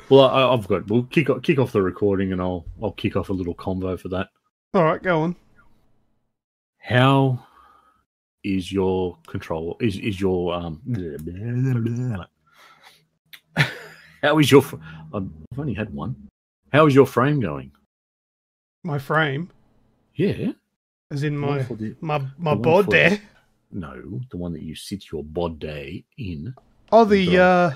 Well, I've got. We'll kick off the recording, and I'll kick off a little convo for that. All right, go on. How is your control? Is your How is your? I've only had one. How is your frame going? My frame, Yeah, as in my the bod there. No, the one that you sit your body in. Oh, the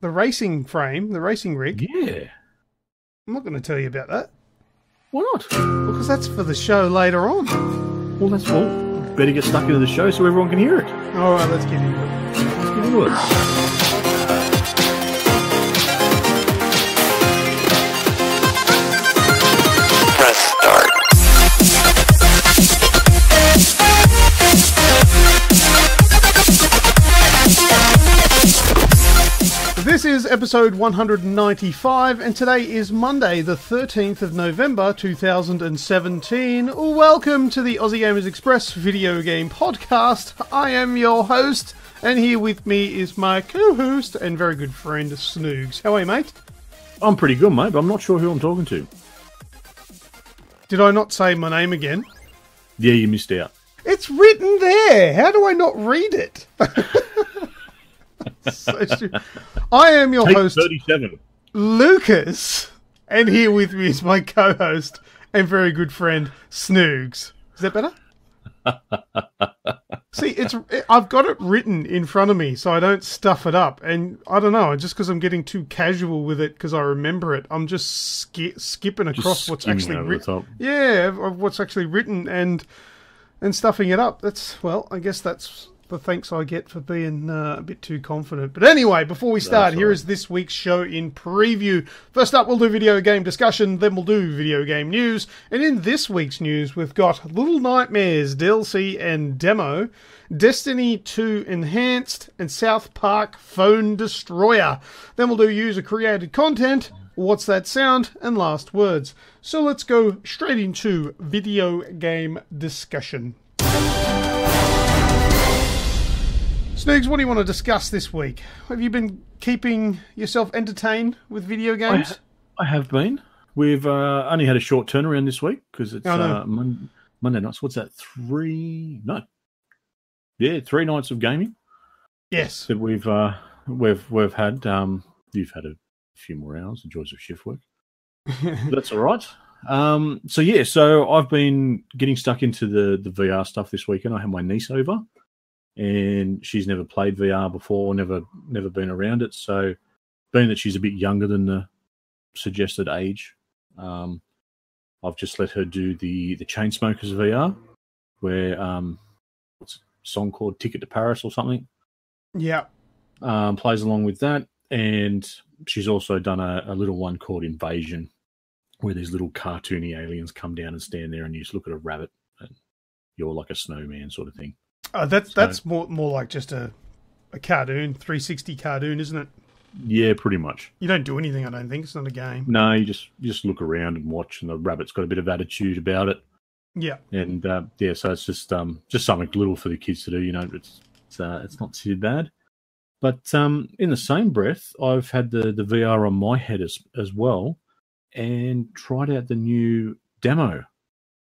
racing frame, the racing rig. Yeah. I'm not going to tell you about that. Why not? Because that's for the show later on. Well, that's all. Better get stuck into the show so everyone can hear it. All right, let's get into it. Let's get into it. Press start. This is episode 195, and today is Monday, the 13th of November, 2017. Welcome to the Aussie Gamers Express video game podcast. I am your host, and here with me is my co-host and very good friend, Snoogs. How are you, mate? I'm pretty good, mate, but I'm not sure who I'm talking to. Did I not say my name again? Yeah, you missed out. It's written there! How do I not read it? So stupid. I am your Take host, 37. Lucas, and here with me is my co-host and very good friend, Snoogs. Is that better? See, I've got it written in front of me, so I don't stuff it up. And I don't know, just because I'm getting too casual with it, because I remember it, I'm just skipping across what's actually written. Yeah, of what's actually written and stuffing it up. I guess that's the thanks I get for being a bit too confident. But anyway, before we start, here is this week's show in preview. First up, we'll do video game discussion, then we'll do video game news. And in this week's news, we've got Little Nightmares DLC and demo, Destiny 2 Enhanced, and South Park Phone Destroyer. Then we'll do user-created content, what's that sound, and last words. So let's go straight into video game discussion. Snoogs, what do you want to discuss this week? Have you been keeping yourself entertained with video games? I have been. We've only had a short turnaround this week because it's Monday nights. What's that? 3 nights of gaming. Yes, that we've had. You've had a few more hours. The joys of shift work. That's all right. So I've been getting stuck into the VR stuff this weekend. I had my niece over, and she's never played VR before, never been around it. So, being that she's a bit younger than the suggested age, I've just let her do the Chainsmokers VR, where what's a song called "Ticket to Paris" or something. Yeah, plays along with that, and she's also done a little one called Invasion, where these little cartoony aliens come down and stand there, and you just look at a rabbit, and you're like a snowman sort of thing. That's more like just a cartoon, 360 cartoon, isn't it? Yeah, pretty much. You don't do anything, I don't think. It's not a game. No, you just look around and watch, and the rabbit's got a bit of attitude about it. Yeah. And so it's just something little for the kids to do. You know, it's not too bad. But in the same breath, I've had the VR on my head as well, and tried out the new demo.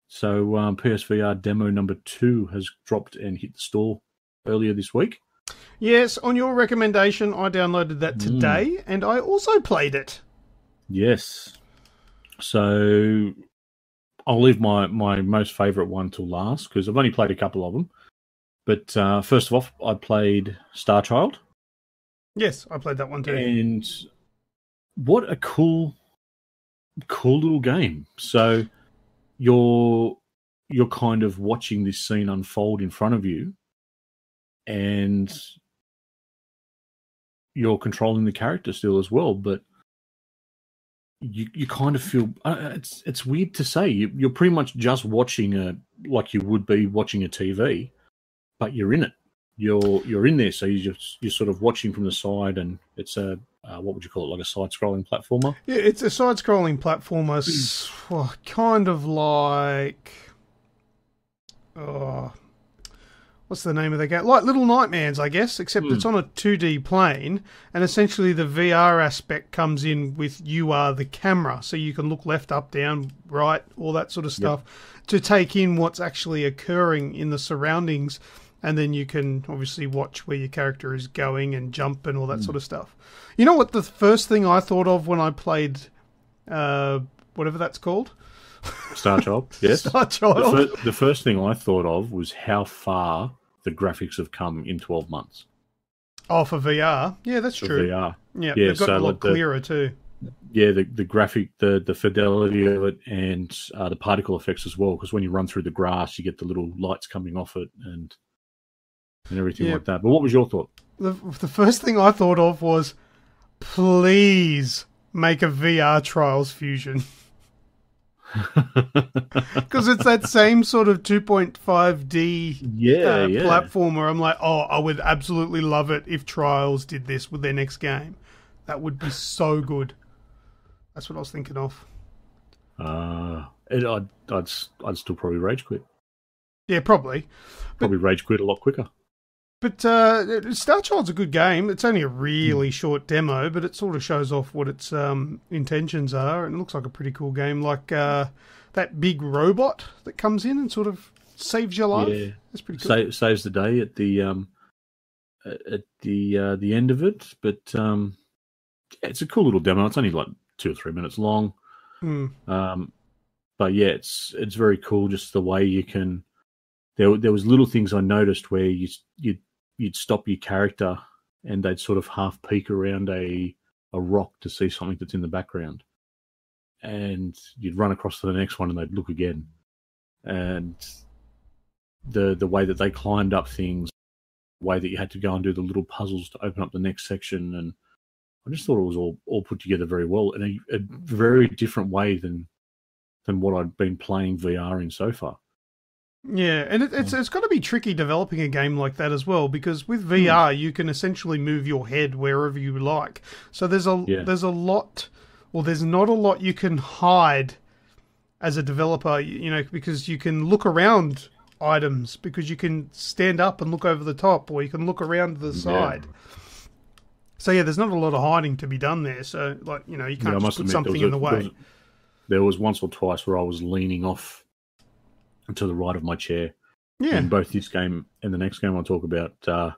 So PSVR demo number 2 has dropped and hit the store earlier this week. Yes, on your recommendation, I downloaded that today, and I also played it. Yes. So I'll leave my most favourite one till last, because I've only played a couple of them. But first of all, I played Star Child. Yes, I played that one too. And what a cool little game. So you're kind of watching this scene unfold in front of you, and you're controlling the character still as well, but you kind of feel it's weird to say, you're pretty much just watching like you would be watching a TV, but you're in it. You're in there, so you're sort of watching from the side, and it's a what would you call it, like a side-scrolling platformer? Yeah, it's a side-scrolling platformer, kind of like what's the name of the game? Like Little Nightmares, I guess, except it's on a 2D plane, and essentially the VR aspect comes in with you are the camera, so you can look left, up, down, right, all that sort of stuff to take in what's actually occurring in the surroundings, and then you can obviously watch where your character is going and jump and all that sort of stuff. You know what the first thing I thought of when I played whatever that's called? Star Child, yes. Star Child. The first thing I thought of was how far the graphics have come in 12 months. Oh, for VR? Yeah, that's true. VR. Yeah, they've got a lot clearer too. Yeah, the graphic, the fidelity of it, and the particle effects as well, because when you run through the grass, you get the little lights coming off it and everything like that. But what was your thought? The first thing I thought of was, please make a VR Trials Fusion. Because it's that same sort of 2.5D platformer. I'm like, oh, I would absolutely love it if Trials did this with their next game. That would be so good. That's what I was thinking of. I'd still probably rage quit. Yeah, probably. Probably rage quit a lot quicker. But Star Child's a good game. It's only a really short demo, but it sort of shows off what its intentions are, and it looks like a pretty cool game. Like that big robot that comes in and sort of saves your life. Yeah, that's pretty cool. Saves the day at the end of it. But it's a cool little demo. It's only like 2 or 3 minutes long. But yeah, it's very cool. Just the way you can. There was little things I noticed where you'd stop your character and they'd sort of half peek around a rock to see something that's in the background, and you'd run across to the next one and they'd look again, and the way that they climbed up things, the way that you had to go and do the little puzzles to open up the next section, and I just thought it was all put together very well in a very different way than what I'd been playing VR in so far. Yeah, and it's got to be tricky developing a game like that as well, because with VR you can essentially move your head wherever you like. So there's a lot, well, there's not a lot you can hide as a developer, because you can look around items, because you can stand up and look over the top, or you can look around the side. So yeah, there's not a lot of hiding to be done there. So you can't just put something in the way. There was once or twice where I was leaning off to the right of my chair. Yeah. In both this game and the next game I'll talk about, that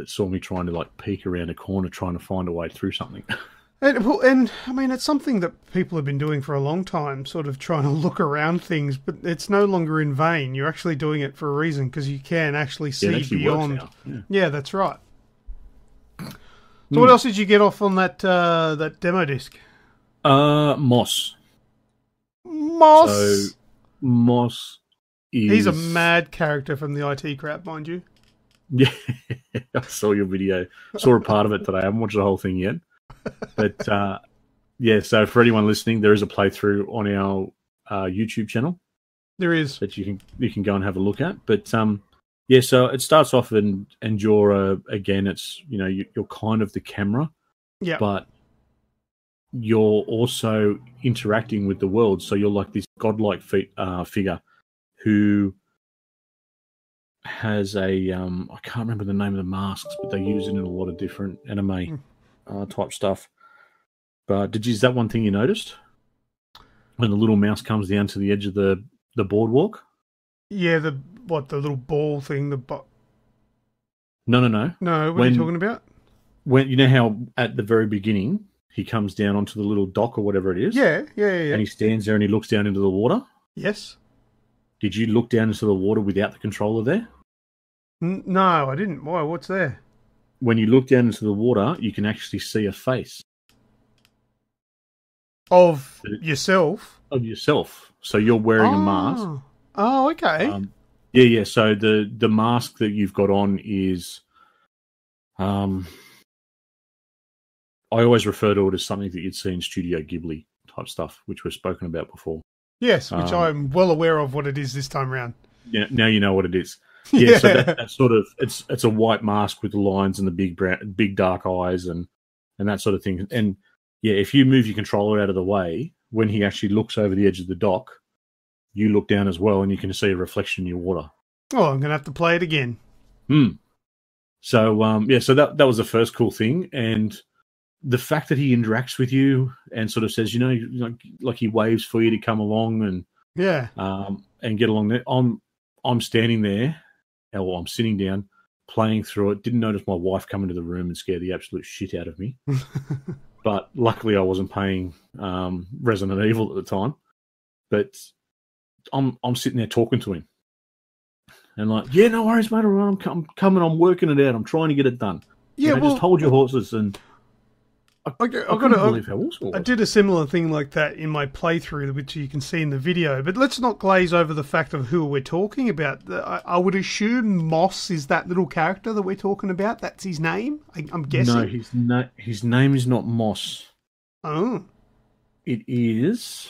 saw me trying to peek around a corner trying to find a way through something. And I mean, it's something that people have been doing for a long time, sort of trying to look around things, but it's no longer in vain. You're actually doing it for a reason, because you can actually see beyond. Yeah, that's right. So what else did you get off on that demo disc? Moss. So Moss is... He's a mad character from the IT crap, mind you. Yeah, I saw your video. Saw a part of it today. I haven't watched the whole thing yet. But, so for anyone listening, there is a playthrough on our YouTube channel. There is. That you can go and have a look at. But, so it starts off and you're, again, it's, you're kind of the camera. Yeah. But you're also interacting with the world, so you're like this godlike figure who has a I can't remember the name of the masks, but they use it in a lot of different anime type stuff. But is that one thing you noticed when the little mouse comes down to the edge of the boardwalk? Yeah, the little ball thing, No. No, what are you talking about? When you know how at the very beginning he comes down onto the little dock or whatever it is. Yeah. And he stands there and he looks down into the water. Yes. Did you look down into the water without the controller there? No, I didn't. Why? What's there? When you look down into the water, you can actually see a face. Of yourself? Of yourself. So you're wearing a mask. Oh, okay. Yeah. So the mask that you've got on is... I always refer to it as something that you'd see in Studio Ghibli type stuff, which we've spoken about before. Yes, which I'm well aware of what it is this time around. Yeah, now you know what it is. Yeah, so that sort of it's a white mask with the lines and the big dark eyes and that sort of thing. And yeah, if you move your controller out of the way, when he actually looks over the edge of the dock, you look down as well, and you can see a reflection in your water. Oh, I'm going to have to play it again. So, so that was the first cool thing. And the fact that he interacts with you and sort of says, like he waves for you to come along and and get along there. I'm standing there, or I'm sitting down, playing through it. Didn't notice my wife come into the room and scare the absolute shit out of me. But luckily I wasn't playing Resident Evil at the time. But I'm sitting there talking to him. And like, yeah, no worries, mate. I'm coming. I'm working it out. I'm trying to get it done. Yeah, just hold your horses. And I couldn't believe how awesome it was. I did a similar thing like that in my playthrough, which you can see in the video. But let's not glaze over the fact of who we're talking about. I would assume Moss is that little character that we're talking about. That's his name, I'm guessing. No, his name is not Moss. Oh. It is...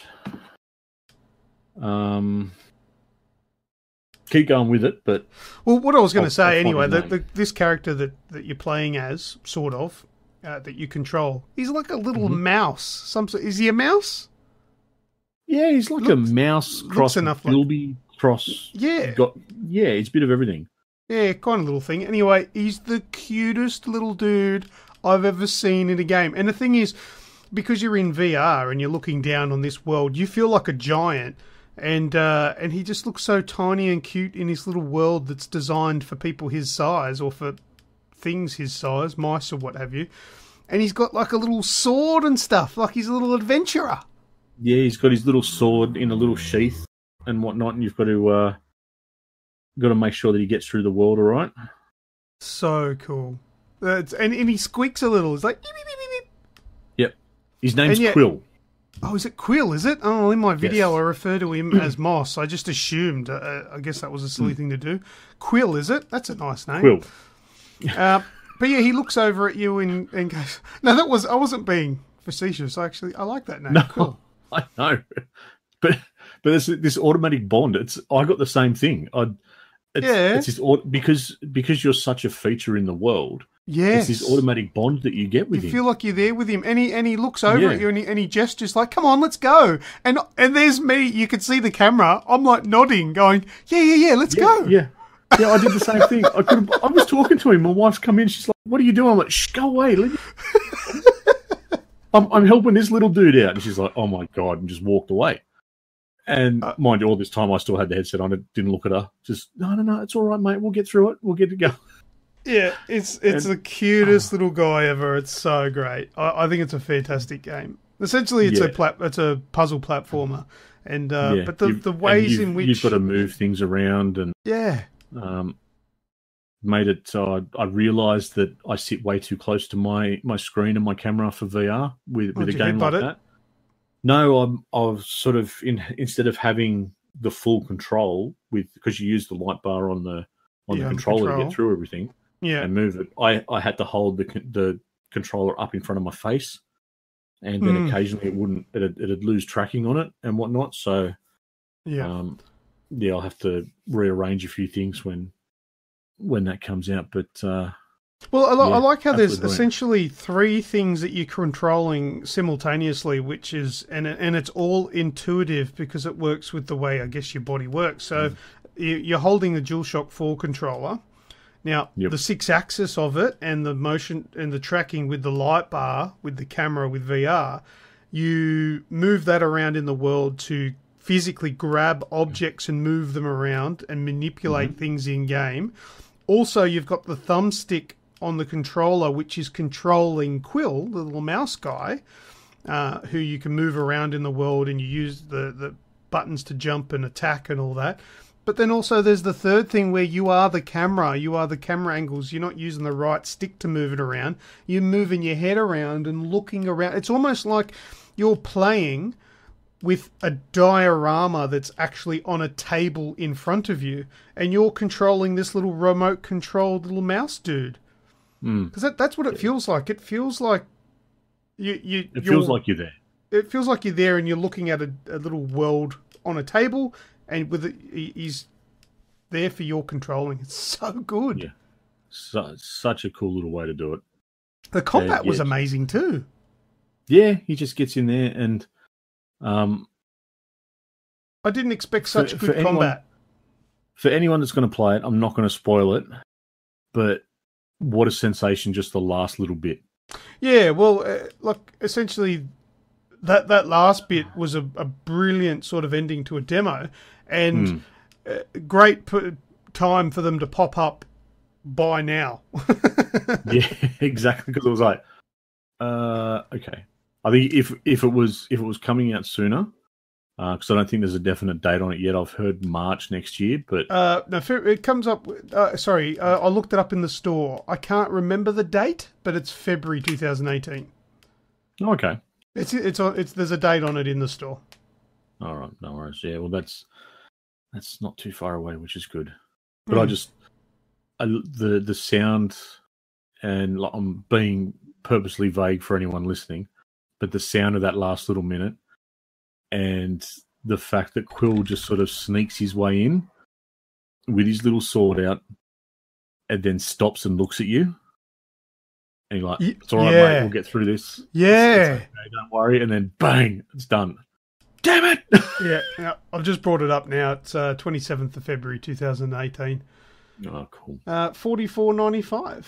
keep going with it, but... Well, what I was going to say anyway, this character that you're playing as, sort of, that you control, he's like a little mouse. Is he a mouse? Yeah, he's like a mouse cross, Bilby cross. Yeah. He's a bit of everything. Yeah, kind of little thing. Anyway, he's the cutest little dude I've ever seen in a game. And the thing is, because you're in VR and you're looking down on this world, you feel like a giant. And he just looks so tiny and cute in his little world that's designed for people his size, or for things his size, mice or what have you. And he's got like a little sword and stuff, like he's a little adventurer. Yeah, he's got his little sword in a little sheath and whatnot, and you've got to make sure that he gets through the world all right. So cool. And he squeaks a little. It's like... Beep, beep, beep, beep. Yep. His name's Quill. Oh, is it Quill, is it? Oh, in my video I refer to him as Moss. I just assumed. I guess that was a silly thing to do. Quill, is it? That's a nice name. Quill. But yeah, he looks over at you and goes... No, I wasn't being facetious. I like that name. No, cool. I know. But it's this automatic bond. I got the same thing. It's this, because you're such a feature in the world. Yes. It's this automatic bond that you get with him. You feel like you're there with him. And he looks over at you and he gestures like, come on, let's go. And there's me. You can see the camera. I'm like nodding, going, yeah, let's go. Yeah, I did the same thing. I was talking to him. My wife's come in. She's like, what are you doing? I'm like, shh, go away. I'm helping this little dude out. And she's like, oh my God, and just walked away. And mind you, all this time I still had the headset on. I didn't look at her. Just, no, it's all right, mate. We'll get through it. We'll get to go. Yeah, it's the cutest little guy ever. It's so great. I think it's a fantastic game. Essentially, it's a puzzle platformer, and but the ways in which you've got to move things around and made it so I realised that I sit way too close to my screen and my camera for VR with a game like that. No, I've sort of instead of having the full control because you use the light bar on the controller to get through everything. Yeah, and move it. I had to hold the controller up in front of my face, and then occasionally it'd lose tracking on it and whatnot. So, I'll have to rearrange a few things when that comes out. But I like how there's essentially three things that you're controlling simultaneously, which is and it's all intuitive because it works with the way I guess your body works. So you're holding the DualShock 4 controller. Now, the 6-axis of it and the motion and the tracking with the light bar, with the camera, with VR, you move that around in the world to physically grab objects and move them around and manipulate things in-game. Also, you've got the thumbstick on the controller, which is controlling Quill, the little mouse guy, who you can move around in the world, and you use the buttons to jump and attack and all that. But then also there's the third thing where you are the camera angles. You're not using the right stick to move it around. You're moving your head around and looking around. It's almost like you're playing with a diorama that's actually on a table in front of you, and you're controlling this little remote-controlled little mouse dude. Because that's what it feels like. It feels like It feels like you're there. It feels like you're there and you're looking at a little world on a table, and he's there for your controlling. It's so good. Yeah. Such a cool little way to do it. The combat was amazing too. Yeah, he just gets in there and... I didn't expect such good combat. for anyone that's going to play it, I'm not going to spoil it, but what a sensation just the last little bit. Yeah, well, like essentially that last bit was a brilliant sort of ending to a demo, and great time for them to pop up by now. Yeah, exactly, because it was like, okay. I think if it was coming out sooner, because I don't think there's a definite date on it yet. I've heard March next year, but no, it comes up. Sorry, I looked it up in the store. I can't remember the date, but it's February 2018. Okay, it's there's a date on it in the store. All right, no worries. Yeah, well, that's not too far away, which is good. But the sound, and I'm being purposely vague for anyone listening, but the sound of that last little minute. And the fact that Quill just sort of sneaks his way in with his little sword out and then stops and looks at you. And you're like, it's all right, mate, we'll get through this. Yeah. It's okay, don't worry. And then bang, it's done. Damn it! Yeah, I've just brought it up now. It's 27th of February 2018. Oh, cool. $44.95.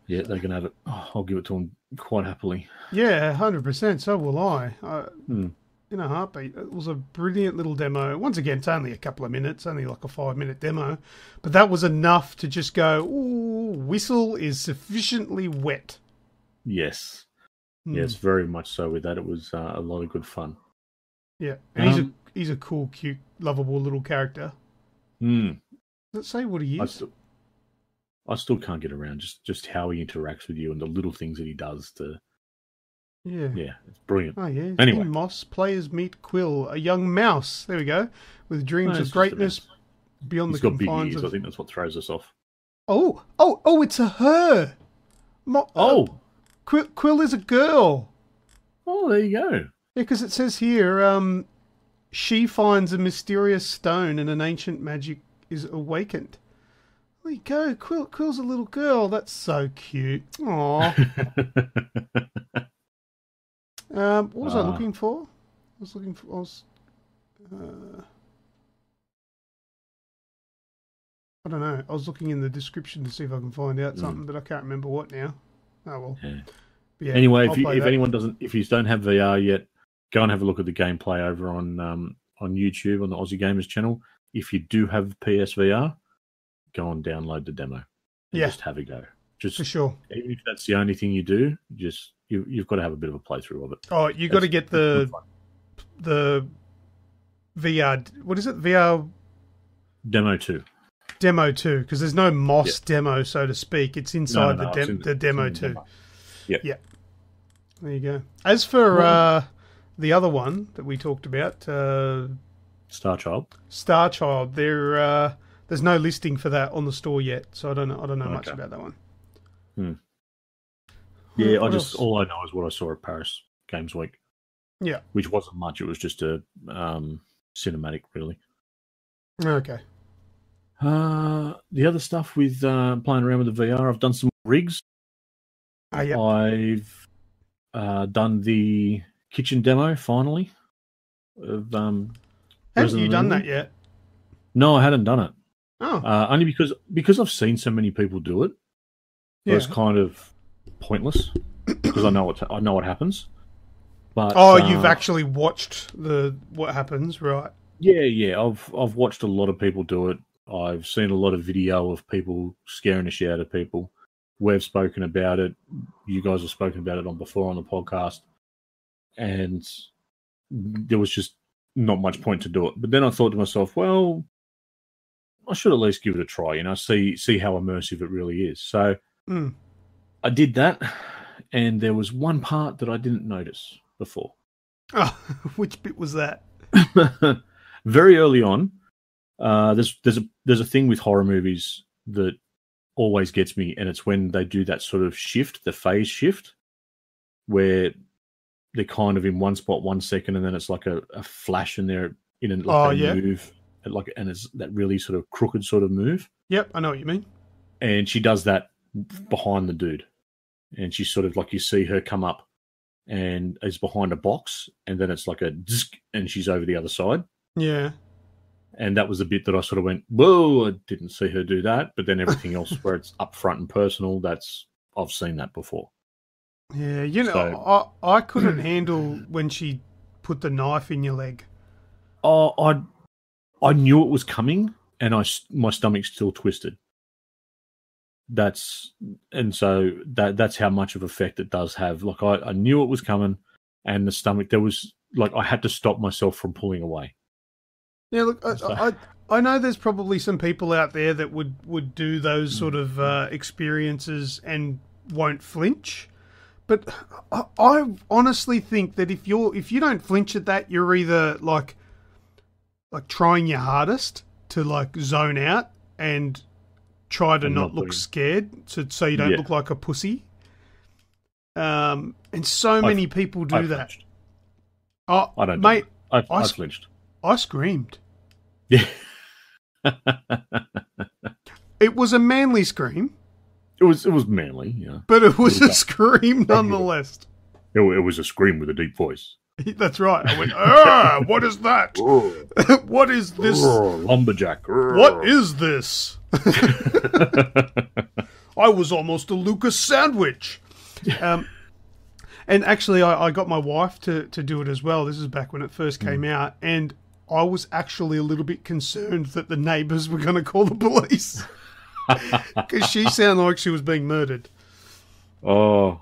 Yeah, they can have it. Oh, I'll give it to them quite happily. Yeah, 100%. So will I. In a heartbeat. It was a brilliant little demo. Once again, it's only a couple of minutes, only like a 5-minute demo. But that was enough to just go, ooh, whistle is sufficiently wet. Yes. Yes, very much so with that. It was a lot of good fun. Yeah. And he's a cool, cute, lovable little character. Does it say what he is? I still can't get around just how he interacts with you and the little things that he does to... Yeah, it's brilliant. Oh, yeah. Anyway. In Moss, players meet Quill, a young mouse. There we go. With dreams of greatness beyond the confines of... I think that's what throws us off. Oh, it's a her. Quill is a girl. Oh, there you go. Yeah, because it says here, she finds a mysterious stone and an ancient magic is awakened. There you go. Quill's a little girl. That's so cute. Aww. What was I looking for? I don't know. I was looking in the description to see if I can find out something, but I can't remember what now. Oh well. Yeah. Anyway, if you don't have VR yet, go and have a look at the gameplay over on YouTube on the Aussie Gamers channel. If you do have PSVR, go and download the demo. And just have a go. Just for sure. Even if that's the only thing you do, you've got to have a bit of a playthrough of it. Oh, you've got to get the VR. What is it? VR Demo 2. Demo 2, because there's no Moss demo, so to speak. It's inside the Demo 2. Yeah. There you go. As for the other one that we talked about, Star Child, there's no listing for that on the store yet, so I don't know much about that one. Yeah, all I know is what I saw at Paris Games Week. Yeah, which wasn't much. It was just a cinematic, really. Okay. The other stuff with playing around with the VR, I've done some rigs. Yeah. I've done the kitchen demo finally. Haven't you done that yet? No, I hadn't done it. Oh. Only because I've seen so many people do it. Yeah. It's kind of pointless because I know what happens. But you've actually watched what happens, right? Yeah. I've watched a lot of people do it. I've seen a lot of video of people scaring the shit out of people. We've spoken about it. You guys have spoken about it before on the podcast, and there was just not much point to do it. But then I thought to myself, well, I should at least give it a try, see how immersive it really is. So I did that, and there was one part that I didn't notice before. Oh, which bit was that? Very early on, there's a thing with horror movies that always gets me, and it's when they do that sort of shift, the phase shift, where they're kind of in one spot 1 second, and then it's like a flash, and they're in a move, and it's that really sort of crooked sort of move. Yep, I know what you mean. And she does that behind the dude, and she's sort of like, you see her come up and is behind a box, and then it's like a zzz, and she's over the other side. Yeah. And that was the bit that I sort of went, whoa, I didn't see her do that. But then everything else where it's up front and personal, I've seen that before. Yeah, I couldn't handle when she put the knife in your leg. Oh, I knew it was coming, and my stomach still twisted. That's how much of effect it does have. Like I knew it was coming, and the stomach, there was like I had to stop myself from pulling away. Yeah, look, I know there's probably some people out there that would do those sort of experiences and won't flinch. But I honestly think that if you don't flinch at that, you're either like trying your hardest to like zone out and try to not look scared, so you don't look like a pussy. And so many people do that. Flinched. Oh, I don't, mate. I flinched. I screamed. Yeah. It was a manly scream. It was manly, yeah. But it was a scream nonetheless. It was a scream with a deep voice. That's right. I went, what is that? What is this? Lumberjack. What is this? I was almost a Lucas sandwich. And actually, I got my wife to do it as well. This is back when it first came out. And I was actually a little bit concerned that the neighbours were going to call the police. Because she sounded like she was being murdered. Oh,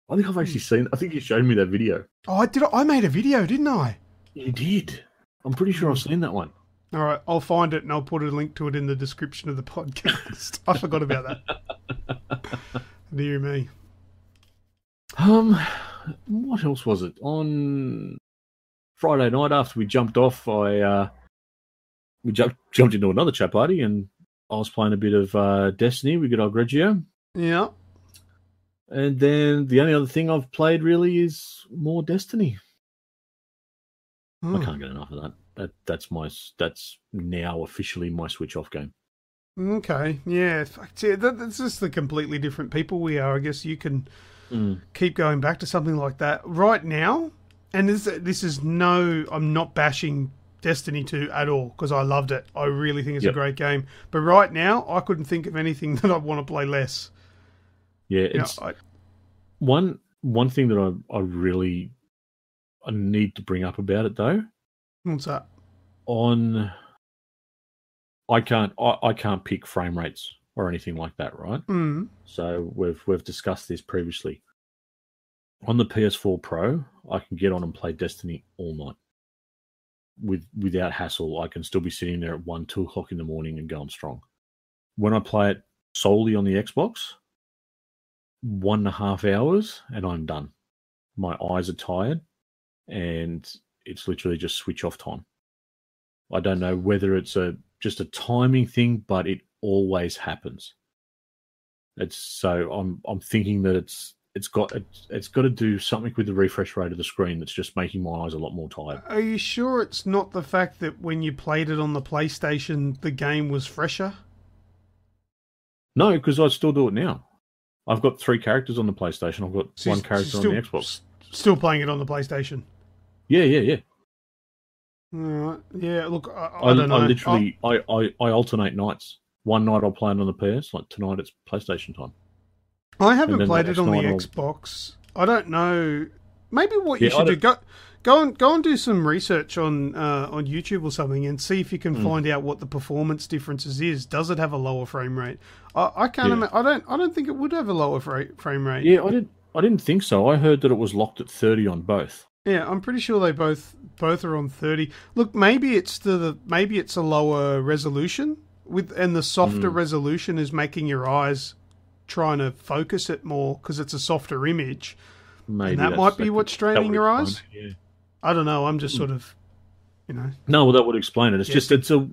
I think I've actually seen. I think you showed me that video. Oh, I made a video, didn't I? You did. I'm pretty sure I've seen that one. All right, I'll find it and I'll put a link to it in the description of the podcast. I forgot about that. Dear me. What else was it? On Friday night after we jumped off, we jumped into another chat party and I was playing a bit of Destiny. We got our Greggio. Yeah. And then the only other thing I've played really is more Destiny. I can't get enough of that. That's now officially my switch off game. Okay, yeah. That's just the completely different people we are. I guess you can keep going back to something like that right now. And this is I'm not bashing Destiny 2 at all because I loved it. I really think it's a great game. But right now, I couldn't think of anything that I want to play less. Yeah, it's one thing that I need to bring up about it though. What's that? I can't pick frame rates or anything like that, right? So we've discussed this previously. On the PS4 Pro, I can get on and play Destiny all night without hassle. I can still be sitting there at 1, 2 o'clock in the morning and going strong. When I play it solely on the Xbox, 1.5 hours and I'm done. My eyes are tired and it's literally just switch off time. I don't know whether it's just a timing thing, but it always happens. I'm thinking that it's got to do something with the refresh rate of the screen that's just making my eyes a lot more tired. Are you sure it's not the fact that when you played it on the PlayStation, the game was fresher? No, because I still do it now. I've got 3 characters on the PlayStation. I've got 1 character on the Xbox. Still playing it on the PlayStation? Yeah. Alright. Yeah, look, I don't know. I literally I alternate nights. One night I'll play it on the PS, like tonight it's PlayStation time. I haven't played it on the Xbox. I don't know. Maybe what you should do, go and do some research on YouTube or something and see if you can find out what the performance differences is. Does it have a lower frame rate? I can't. I don't think it would have a lower frame rate. Yeah, I didn't think so. I heard that it was locked at 30 on both. Yeah, I'm pretty sure they both are on 30. Look, maybe it's a lower resolution and the softer resolution is making your eyes trying to focus it more because it's a softer image. Maybe and that might be what's straining your eyes. Yeah. I don't know. I'm just sort of, No, well, that would explain it. It's just it's a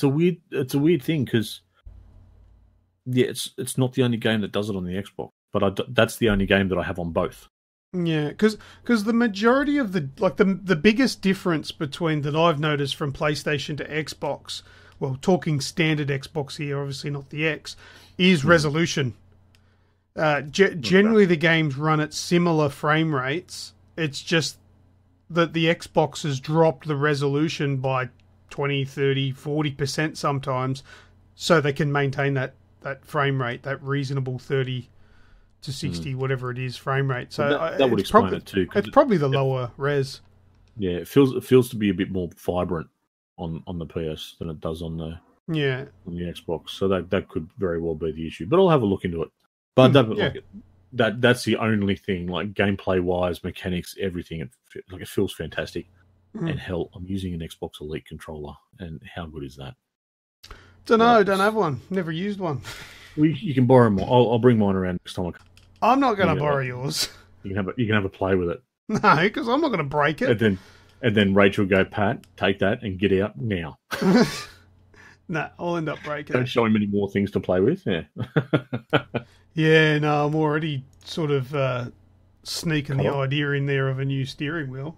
weird thing because it's not the only game that does it on the Xbox, but that's the only game that I have on both. Yeah, because the majority of the biggest difference between that I've noticed from PlayStation to Xbox, well, talking standard Xbox here, obviously not the X, is resolution. Generally, the games run at similar frame rates. It's just that the Xbox has dropped the resolution by 20, 30, 40% sometimes, so they can maintain that frame rate, that reasonable 30 to 60, whatever it is, frame rate. So that would explain it too. It's probably the lower res. Yeah, it feels to be a bit more vibrant on the PS than it does on the Xbox. So that could very well be the issue. But I'll have a look into it. But that's the only thing, like gameplay wise, mechanics, everything. It feels fantastic. And hell, I'm using an Xbox Elite controller, and how good is that? Don't have one. Never used one. You can borrow mine. I'll bring mine around next time. I'm not going to borrow yours. You can have a play with it. No, because I'm not going to break it. And then Rachel will go, Pat, take that and get out now. Nah, I'll end up breaking Don't show him any more things to play with. Yeah. Yeah, no, I'm already sort of sneaking the idea in there of a new steering wheel.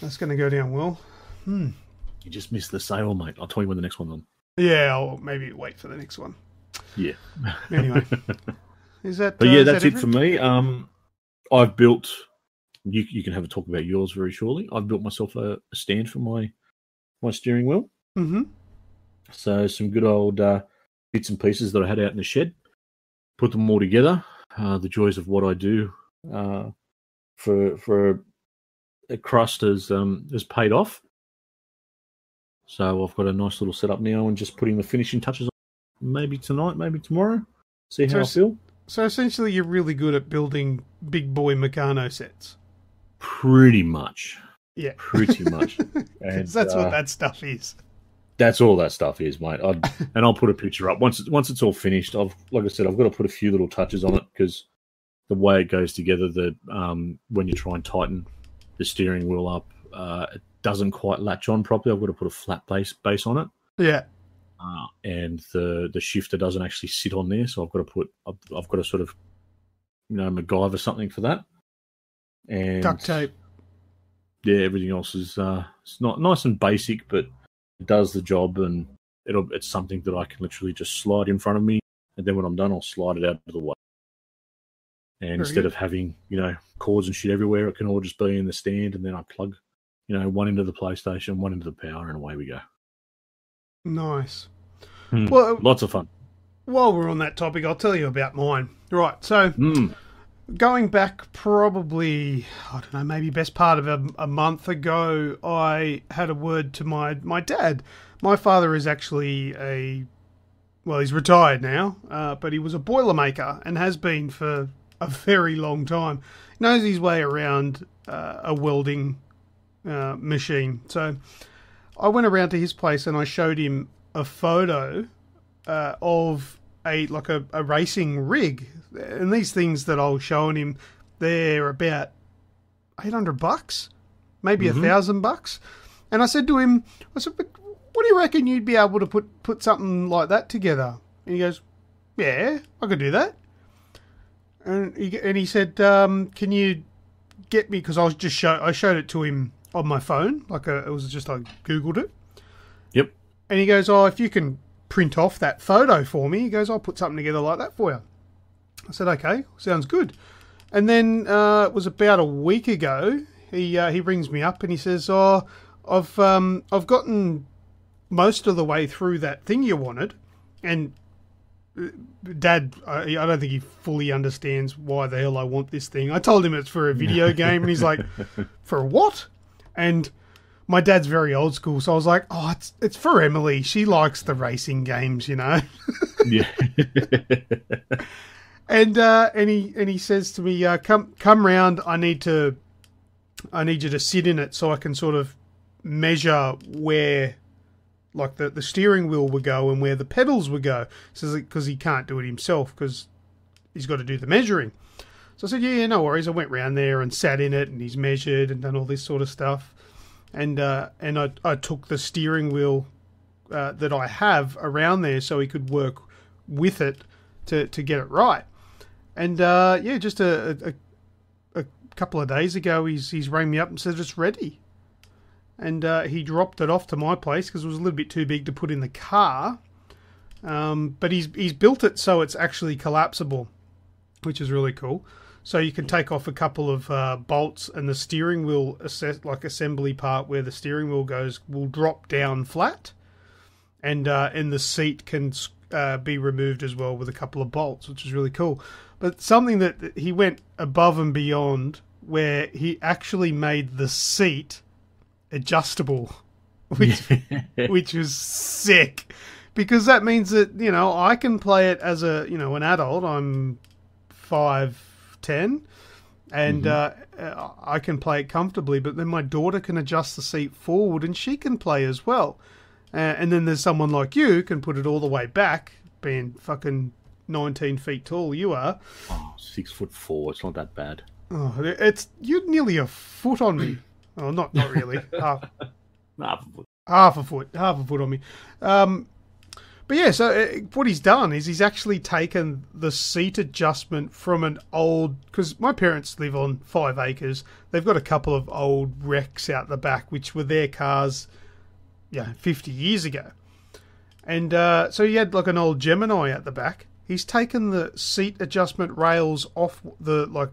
That's going to go down well. You just missed the sale, mate. I'll tell you when the next one's on. Yeah, I'll maybe wait for the next one. Yeah. Anyway. Is that? But that's it for me. I've built. You can have a talk about yours very shortly. I've built myself a stand for my steering wheel. Mm-hmm. So some good old bits and pieces that I had out in the shed. Put them all together. The joys of what I do for a crust has paid off. So I've got a nice little setup now and just putting the finishing touches on maybe tonight, maybe tomorrow. See how I feel. So essentially you're really good at building big boy Meccano sets. Pretty much. Yeah. Pretty much. And that's what that stuff is. That's all that stuff is, mate. And I'll put a picture up. Once it's all finished, like I said, I've got to put a few little touches on it because the way it goes together, when you try and tighten the steering wheel up, it doesn't quite latch on properly. I've got to put a flat base on it. Yeah. And the shifter doesn't actually sit on there, so I've got to sort of, MacGyver something for that. And duct tape. Yeah, everything else is it's not nice and basic, but it does the job, and it's something that I can literally just slide in front of me, and then when I'm done, I'll slide it out of the way. And instead of having, cords and shit everywhere, it can all just be in the stand, and then I plug, one into the PlayStation, one into the power, and away we go. Nice. Well, lots of fun. While we're on that topic, I'll tell you about mine. Right, so going back probably, I don't know, maybe best part of a month ago, I had a word to my dad. My father is actually he's retired now, but he was a Boilermaker and has been for a very long time. He knows his way around a welding machine. So I went around to his place and I showed him a photo of a racing rig. And these things that I was showing him, they're about $800, maybe $1,000. And I said to him, "But what do you reckon you'd be able to put something like that together?" And he goes, "Yeah, I could do that." And he said, "Can you get me?" Because I showed it to him on my phone, I Googled it. Yep. And he goes, "Oh, if you can print off that photo for me," he goes, "I'll put something together like that for you." I said, "Okay, sounds good." And then it was about a week ago. He rings me up and he says, "Oh, I've gotten most of the way through that thing you wanted." And Dad, I don't think he fully understands why the hell I want this thing. I told him it's for a video game, and he's like, "For what?" And my dad's very old school, so I was like, "Oh, it's for Emily. She likes the racing games, Yeah. And he says to me, "Come round. I need you to sit in it so I can sort of measure where, like the steering wheel would go and where the pedals would go." So because he can't do it himself because he's got to do the measuring. So I said, "Yeah, no worries." I went round there and sat in it, and he's measured and done all this sort of stuff. And I took the steering wheel that I have around there so he could work with it to get it right. And just a couple of days ago, he's rang me up and said it's ready. And he dropped it off to my place because it was a little bit too big to put in the car. But he's built it so it's actually collapsible, which is really cool. So you can take off a couple of bolts, and the steering wheel assembly part where the steering wheel goes will drop down flat, and the seat can be removed as well with a couple of bolts, which is really cool. But something that he went above and beyond, where he actually made the seat adjustable, which was sick, because that means that, you know, I can play it as an adult. I'm 5'10", and I can play it comfortably, but then my daughter can adjust the seat forward and she can play as well. And then there's someone like you can put it all the way back, being fucking 19 feet tall you are. Oh, 6'4". It's not that bad. Oh, you're nearly a foot on me. Oh, not really. Half a foot on me. But yeah, so what he's done is he's actually taken the seat adjustment from an old... Because my parents live on 5 acres. They've got a couple of old wrecks out the back, which were their cars 50 years ago. And so he had like an old Gemini at the back. He's taken the seat adjustment rails off the, like,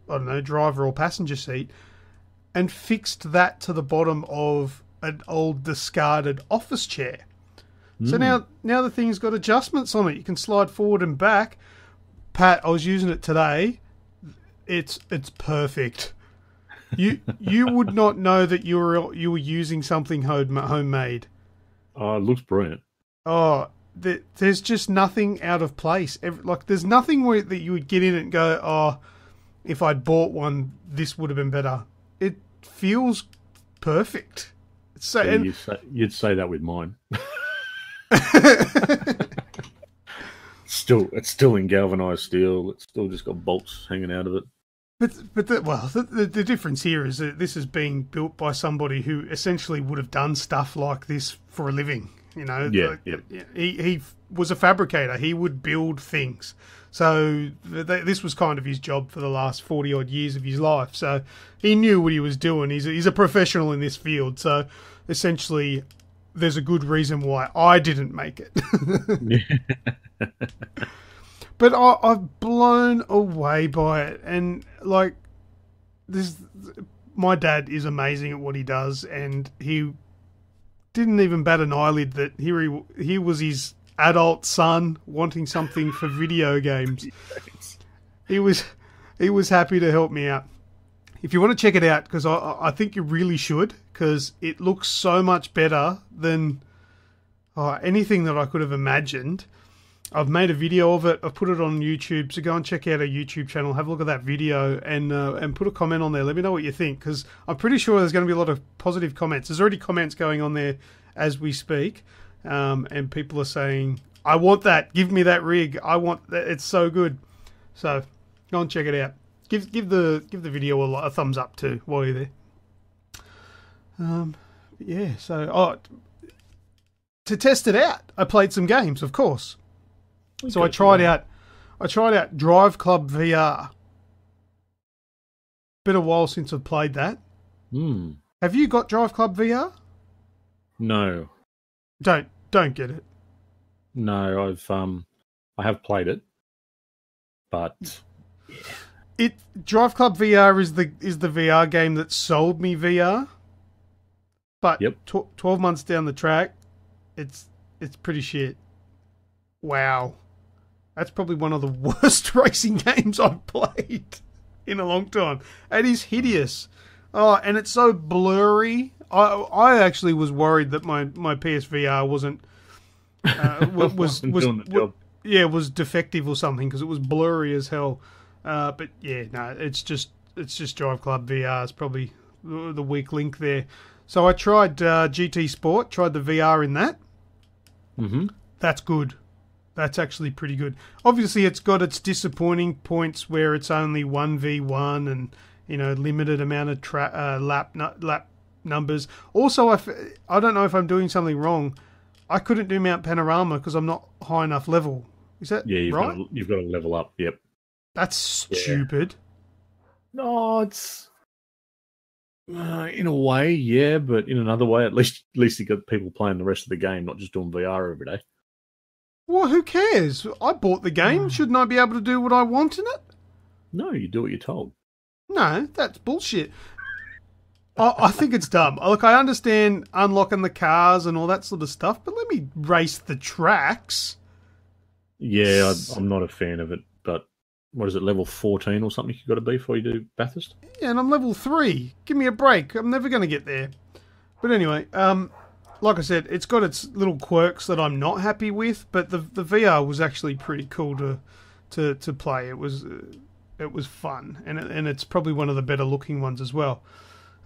I don't know, driver or passenger seat and fixed that to the bottom of an old discarded office chair. So now the thing's got adjustments on it. You can slide forward and back. Pat, I was using it today. It's perfect. You would not know that you were using something homemade. Oh, it looks brilliant. Oh, there's just nothing out of place. There's nothing that you would get in it and go, oh, if I'd bought one, this would have been better. It feels perfect. So you'd say that with mine. It's still in galvanized steel. It's still just got bolts hanging out of it. But the difference here is that this is being built by somebody who essentially would have done stuff like this for a living. You know, he was a fabricator. He would build things. So this was kind of his job for the last 40 odd years of his life. So he knew what he was doing. He's a professional in this field. So essentially, there's a good reason why I didn't make it. But I've blown away by it. And like my dad is amazing at what he does, and he didn't even bat an eyelid that here he was his adult son wanting something for video games. He was happy to help me out. If you want to check it out, because I think you really should, because it looks so much better than anything that I could have imagined. I've made a video of it. I've put it on YouTube, so go and check out our YouTube channel. Have a look at that video and put a comment on there. Let me know what you think, because I'm pretty sure there's going to be a lot of positive comments. There's already comments going on there as we speak, and people are saying, "I want that. Give me that rig. I want that. It's so good." So go and check it out. Give the video a thumbs up too while you're there. Yeah. So to test it out, I played some games, of course. So I tried out Drive Club VR. Been a while since I've played that. Have you got Drive Club VR? No. Don't get it. No, I have played it, but Drive Club VR is the VR game that sold me VR. But 12 months down the track, it's pretty shit. Wow. That's probably one of the worst racing games I've played in a long time. It is hideous. Oh, and it's so blurry. I actually was worried that my PSVR wasn't was defective or something, because it was blurry as hell. But yeah, no, it's just Drive Club VR. It's probably the weak link there. So I tried GT Sport, tried the VR in that. Mm-hmm. That's good. That's actually pretty good. Obviously, it's got its disappointing points where it's only 1v1 and, you know, limited amount of lap numbers. Also, I don't know if I'm doing something wrong. I couldn't do Mount Panorama because I'm not high enough level. Is that right? You've got to level up. Yep. That's stupid. No, it's in a way, yeah, but in another way, at least you got people playing the rest of the game, not just doing VR every day. Well, who cares? I bought the game. Shouldn't I be able to do what I want in it? No, you do what you're told. No, that's bullshit. I think it's dumb. Look, I understand unlocking the cars and all that sort of stuff, but let me race the tracks. Yeah, I'm not a fan of it, but what is it, level 14 or something you've got to be before you do Bathurst? Yeah, and I'm level 3. Give me a break. I'm never going to get there. But anyway, like I said, it's got its little quirks that I'm not happy with, but the VR was actually pretty cool to play. It was fun, and it's probably one of the better looking ones as well.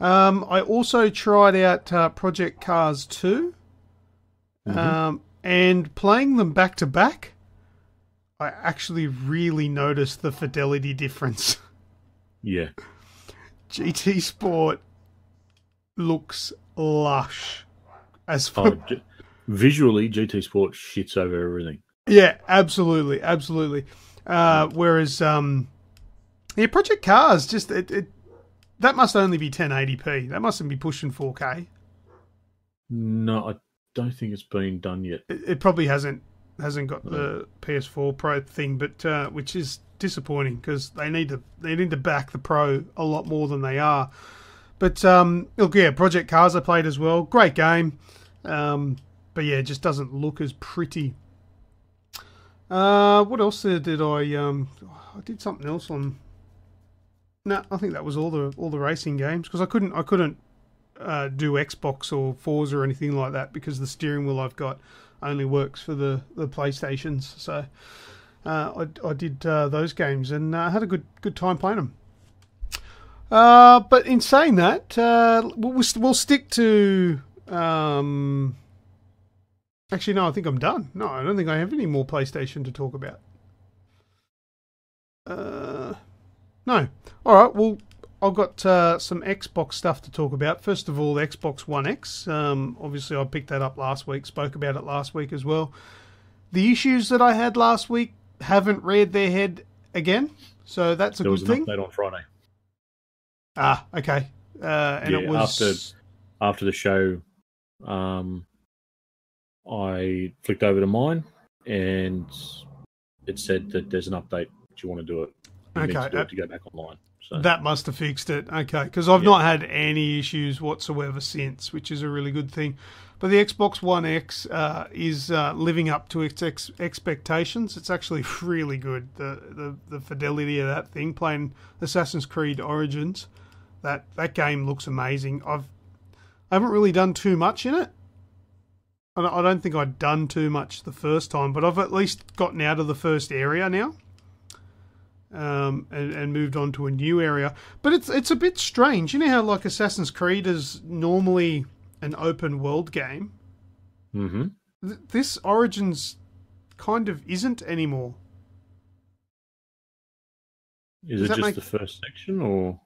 I also tried out Project Cars 2, and playing them back to back, I actually really noticed the fidelity difference. Yeah. GT Sport looks lush as fuck. Visually, GT Sport shits over everything. Yeah, absolutely. Whereas, Project Cars, just that must only be 1080p. That mustn't be pushing 4K. No, I don't think it's been done yet. It probably hasn't got the PS4 Pro thing, but which is disappointing because they need to back the Pro a lot more than they are. But look, yeah, Project Cars I played as well. Great game, but yeah, it just doesn't look as pretty. What else did I? I did something else on. No, I think that was all the racing games because I couldn't do Xbox or Forza or anything like that because the steering wheel I've got only works for the PlayStations. So I did those games and had a good time playing them. But in saying that, we'll stick to. Actually, no, I think I'm done. No, I don't think I have any more PlayStation to talk about. No. All right. Well, I've got some Xbox stuff to talk about. First of all, the Xbox One X. Obviously, I picked that up last week. Spoke about it last week as well. The issues that I had last week haven't reared their head again, so that's a good thing. There was an update on Friday. Ah, okay. And it was after the show. I flicked over to mine, and it said that there's an update. Do you want to do it? You need to do it to go back online. So. That must have fixed it. Okay, because I've not had any issues whatsoever since, which is a really good thing. But the Xbox One X is living up to its expectations. It's actually really good. The fidelity of that thing, playing Assassin's Creed Origins, that game looks amazing. I haven't really done too much in it. I don't think I'd done too much the first time, but I've at least gotten out of the first area now. And moved on to a new area. But it's a bit strange. You know how like Assassin's Creed is normally an open world game? Mm-hmm. This Origins kind of isn't anymore. Is it just the first section, or?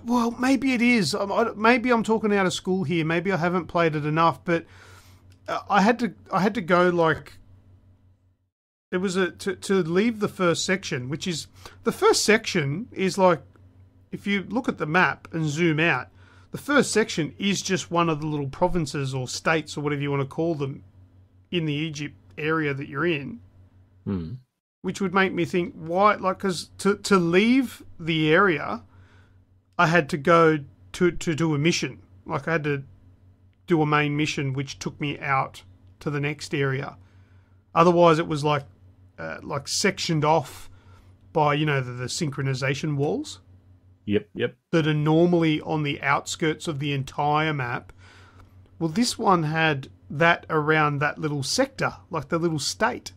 Well, maybe it is. Maybe I'm talking out of school here. Maybe I haven't played it enough, but I had to go like. It was to leave the first section, which is the first section is like, if you look at the map and zoom out, the first section is just one of the little provinces or states or whatever you want to call them in the Egypt area that you're in, which would make me think why, like, because to leave the area, I had to go to do a mission, like I had to do a main mission which took me out to the next area. Otherwise, it was like sectioned off by, you know, the synchronization walls. Yep. That are normally on the outskirts of the entire map. Well, this one had that around that little sector, like the little state.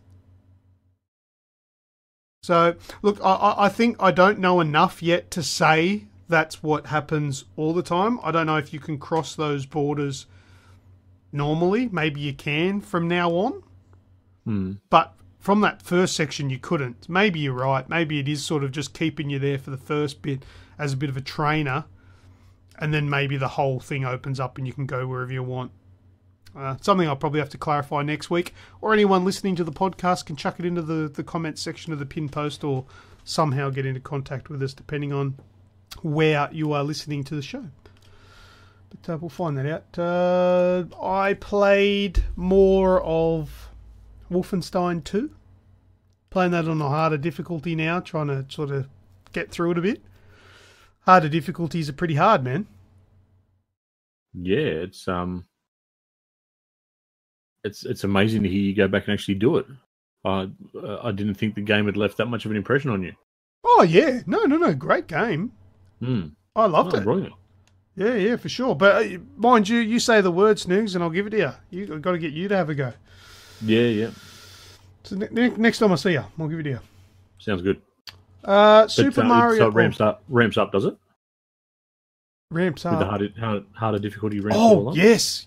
So, look, I think I don't know enough yet to say that's what happens all the time. I don't know if you can cross those borders normally. Maybe you can from now on. But from that first section, you couldn't. Maybe you're right. Maybe it is sort of just keeping you there for the first bit as a bit of a trainer. And then maybe the whole thing opens up and you can go wherever you want. Something I'll probably have to clarify next week. Or anyone listening to the podcast can chuck it into the comments section of the pin post or somehow get into contact with us depending on where you are listening to the show. But we'll find that out. I played more of Wolfenstein 2. Playing that on a harder difficulty now, trying to sort of get through it a bit. Harder difficulties are pretty hard, man. Yeah, it's amazing to hear you go back and actually do it. I didn't think the game had left that much of an impression on you. Oh yeah, no, great game. I loved it. Brilliant. Yeah, for sure. But mind you, you say the word, Snoogs, and I'll give it to you. I've got to get you to have a go. Yeah. So next time I see you, I'll give it to you. Sounds good. Super Mario. So it ramps up, does it? Ramps up. With the harder difficulty ramps up. Oh, yes.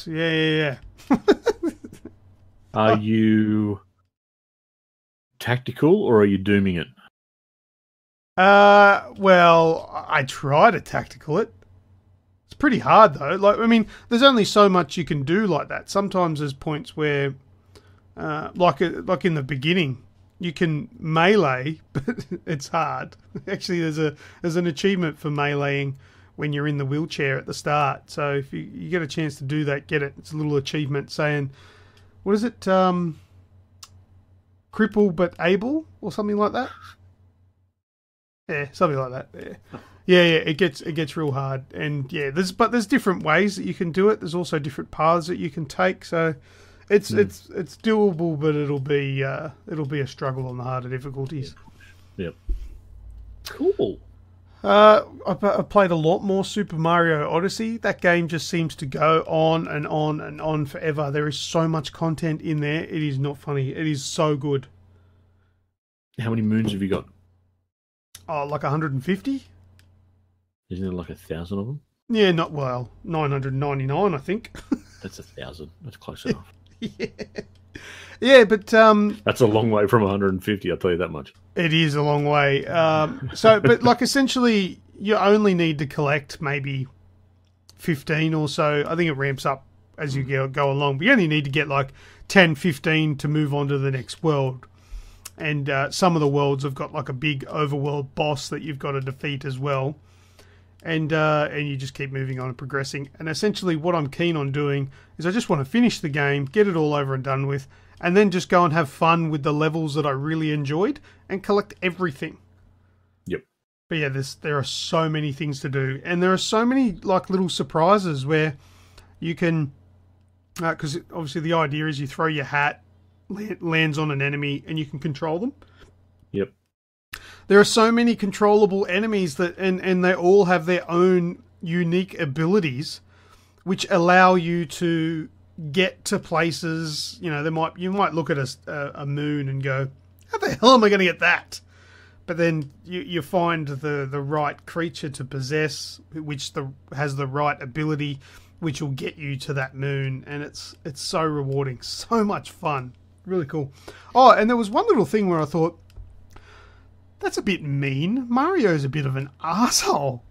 Yeah. Are you tactical or are you dooming it? Well, I try to tactical it. It's pretty hard though. Like, I mean, there's only so much you can do like that. Sometimes there's points where, like in the beginning, you can melee, but it's hard. Actually, there's an achievement for meleeing when you're in the wheelchair at the start. So if you get a chance to do that, get it. It's a little achievement saying, what is it? Cripple but able or something like that. Yeah, something like that. Yeah. It gets real hard, and yeah, there's different ways that you can do it. There's also different paths that you can take. So it's doable, but it'll be a struggle on the harder difficulties. Yep. Cool. I played a lot more Super Mario Odyssey. That game just seems to go on and on and on forever. There is so much content in there. It is not funny. It is so good. How many moons have you got? Oh, like 150? Isn't there like 1,000 of them? Yeah, 999, I think. That's 1,000. That's close enough. Yeah, but that's a long way from 150. I'll tell you that much. It is a long way. But like essentially, you only need to collect maybe 15 or so. I think it ramps up as you go along. But you only need to get like 10, 15 to move on to the next world. And some of the worlds have got like a big overworld boss that you've got to defeat as well. And you just keep moving on and progressing. And essentially what I'm keen on doing is I just want to finish the game, get it all over and done with, and then just go and have fun with the levels that I really enjoyed and collect everything. Yep. But yeah, there are so many things to do. And there are so many like little surprises where you can... Because obviously the idea is you throw your hat, lands on an enemy, and you can control them. Yep. There are so many controllable enemies that, and they all have their own unique abilities, which allow you to get to places. You know, you might look at a moon and go, "How the hell am I going to get that?" But then you find the right creature to possess, which has the right ability, which will get you to that moon, and it's so rewarding, so much fun, really cool. Oh, and there was one little thing where I thought, that's a bit mean. Mario's a bit of an asshole.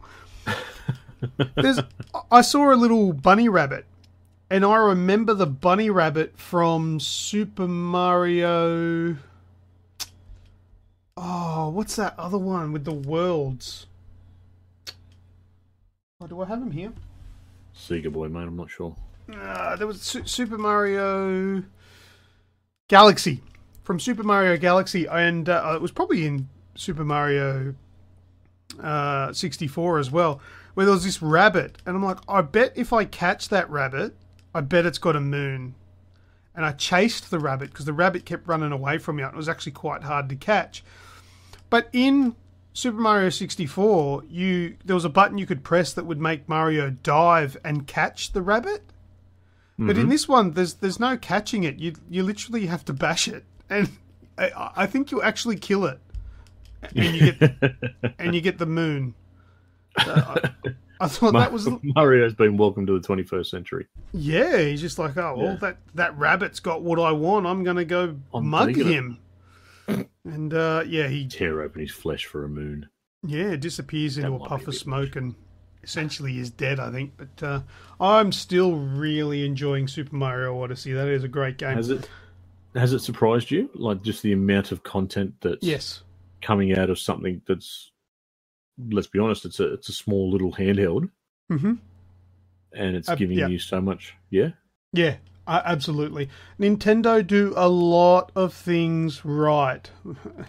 I saw a little bunny rabbit, and I remember the bunny rabbit from Super Mario. Oh, what's that other one with the worlds? Oh, do I have him here? Sega Boy, mate. I'm not sure. There was Super Mario Galaxy. From Super Mario Galaxy, and it was probably in Super Mario 64 as well, where there was this rabbit, and I'm like, I bet if I catch that rabbit, I bet it's got a moon. And I chased the rabbit because the rabbit kept running away from me, and it was actually quite hard to catch. But in Super Mario 64, there was a button you could press that would make Mario dive and catch the rabbit. Mm-hmm. But in this one, there's no catching it. You literally have to bash it, and I think you actually kill it. And you get the moon. So I thought that was Mario's been welcome to the 21st century. Yeah, he's just like, that rabbit's got what I want. I'm gonna go mug him. And he tear open his flesh for a moon. Yeah, disappears into a puff of smoke and essentially is dead, I think. But I'm still really enjoying Super Mario Odyssey. That is a great game. Has it surprised you? Like just the amount of content that's coming out of something that's, let's be honest, it's a small little handheld, mm-hmm. and it's giving you so much. Yeah, Absolutely. Nintendo do a lot of things right.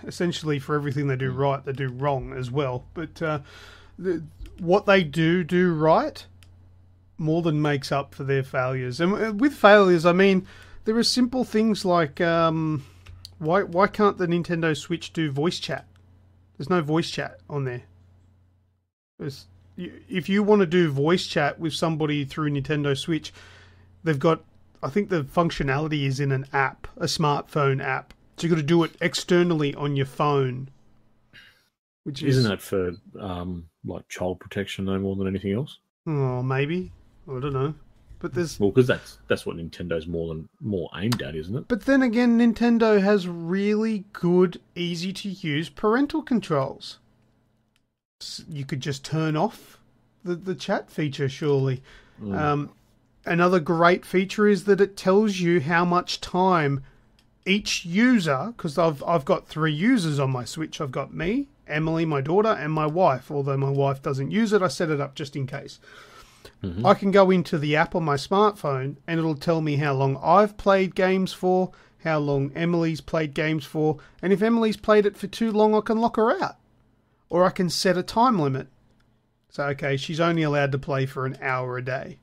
Essentially, for everything they do right, they do wrong as well. But what they do right more than makes up for their failures. And with failures, I mean, there are simple things like why can't the Nintendo Switch do voice chat? There's no voice chat on there. If you want to do voice chat with somebody through Nintendo Switch, they've got, I think the functionality is in an app, a smartphone app. So you've got to do it externally on your phone. Which isn't that for like child protection no more than anything else? Oh, maybe. I don't know. But there's because that's what Nintendo's more aimed at, isn't it? But then again, Nintendo has really good, easy to use parental controls. You could just turn off the chat feature, surely. Another great feature is that it tells you how much time each user, because I've got 3 users on my Switch. I've got me, Emily, my daughter, and my wife. Although my wife doesn't use it, I set it up just in case. Mm-hmm. I can go into the app on my smartphone and it'll tell me how long I've played games for, how long Emily's played games for, and if Emily's played it for too long, I can lock her out. Or I can set a time limit. So, okay, she's only allowed to play for an hour a day.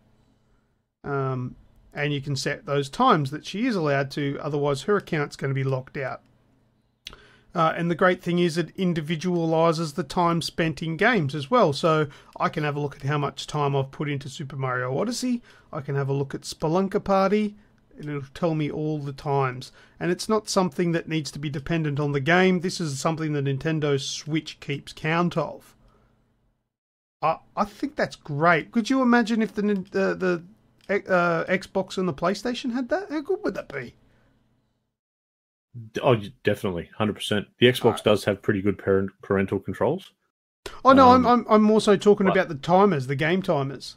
And you can set those times that she is allowed to, otherwise her account's going to be locked out. And the great thing is it individualises the time spent in games as well. So I can have a look at how much time I've put into Super Mario Odyssey. I can have a look at Spelunker Party, and it'll tell me all the times. And it's not something that needs to be dependent on the game. This is something that Nintendo Switch keeps count of. I think that's great. Could you imagine if the Xbox and the PlayStation had that? How good would that be? Oh, definitely, 100%. The Xbox does have pretty good parental controls. Oh no, I'm also talking about the timers, the game timers.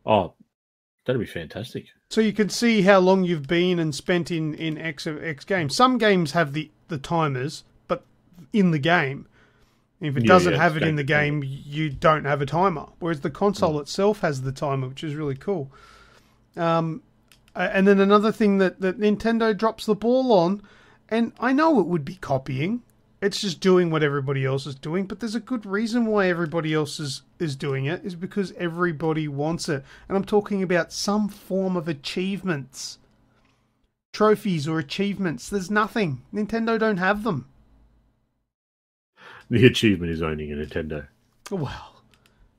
Oh, that'd be fantastic. So you can see how long you've been and spent in X games. Some games have the timers, but in the game. If it doesn't have it in the game, you don't have a timer. Whereas the console itself has the timer, which is really cool. And then another thing that Nintendo drops the ball on, and I know it would be copying. It's just doing what everybody else is doing, but there's a good reason why everybody else is doing it, is because everybody wants it. And I'm talking about some form of achievements. Trophies or achievements. There's nothing. Nintendo don't have them. The achievement is owning a Nintendo. Well,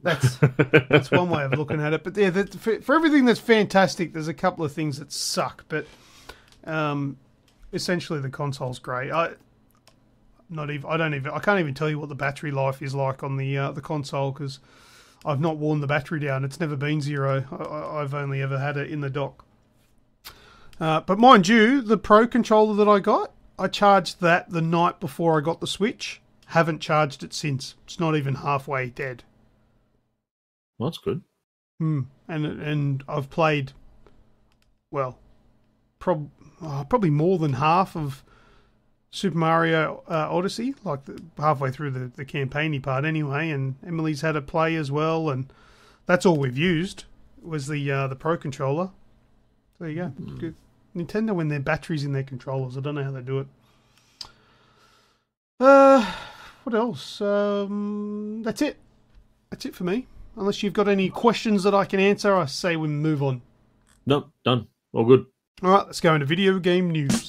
that's one way of looking at it. But yeah, for everything that's fantastic, there's a couple of things that suck. But essentially, the console's great. I can't even tell you what the battery life is like on the console, because I've not worn the battery down. It's never been 0. I've only ever had it in the dock. But mind you, the Pro controller that I got, I charged that the night before I got the Switch. Haven't charged it since. It's not even halfway dead. Well, that's good. And I've played, well, probably more than half of Super Mario Odyssey, like halfway through the campaigny part anyway, and Emily's had a play as well, and that's all we've used was the Pro controller. So there you go. It's good. Nintendo, when their batteries in their controllers, I don't know how they do it. What else? That's it. That's it for me. Unless you've got any questions that I can answer, I say we move on. No, done. All good. All right, let's go into video game news.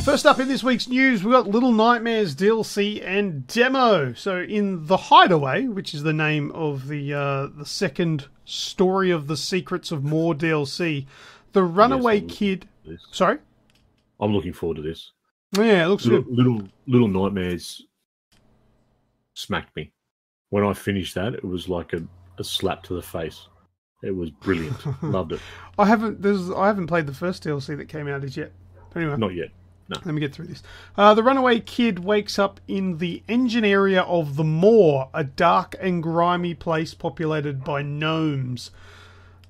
First up in this week's news, we've got Little Nightmares DLC and demo. So in The Hideaway, which is the name of the second story of the Secrets of More DLC, the runaway kid... Sorry? I'm looking forward to this. Yeah, it looks good. Little Nightmares smacked me. When I finished that, it was like a slap to the face. It was brilliant. Loved it. I haven't played the first DLC that came out as yet. Anyway. Not yet. No. Let me get through this. The runaway kid wakes up in the engine area of the Moor, a dark and grimy place populated by gnomes.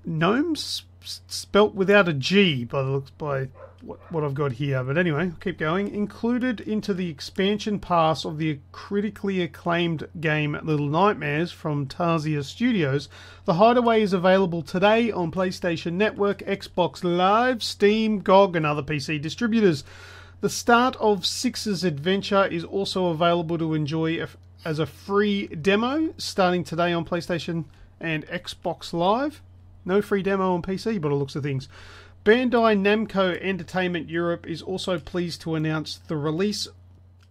Gnomes? Spelt without a G by what I've got here. But anyway, I'll keep going. Included into the expansion pass of the critically acclaimed game Little Nightmares from Tarsier Studios, The Hideaway is available today on PlayStation Network, Xbox Live, Steam, GOG, and other PC distributors. The start of Six's adventure is also available to enjoy as a free demo starting today on PlayStation and Xbox Live. No free demo on PC, by the looks of things. Bandai Namco Entertainment Europe is also pleased to announce the release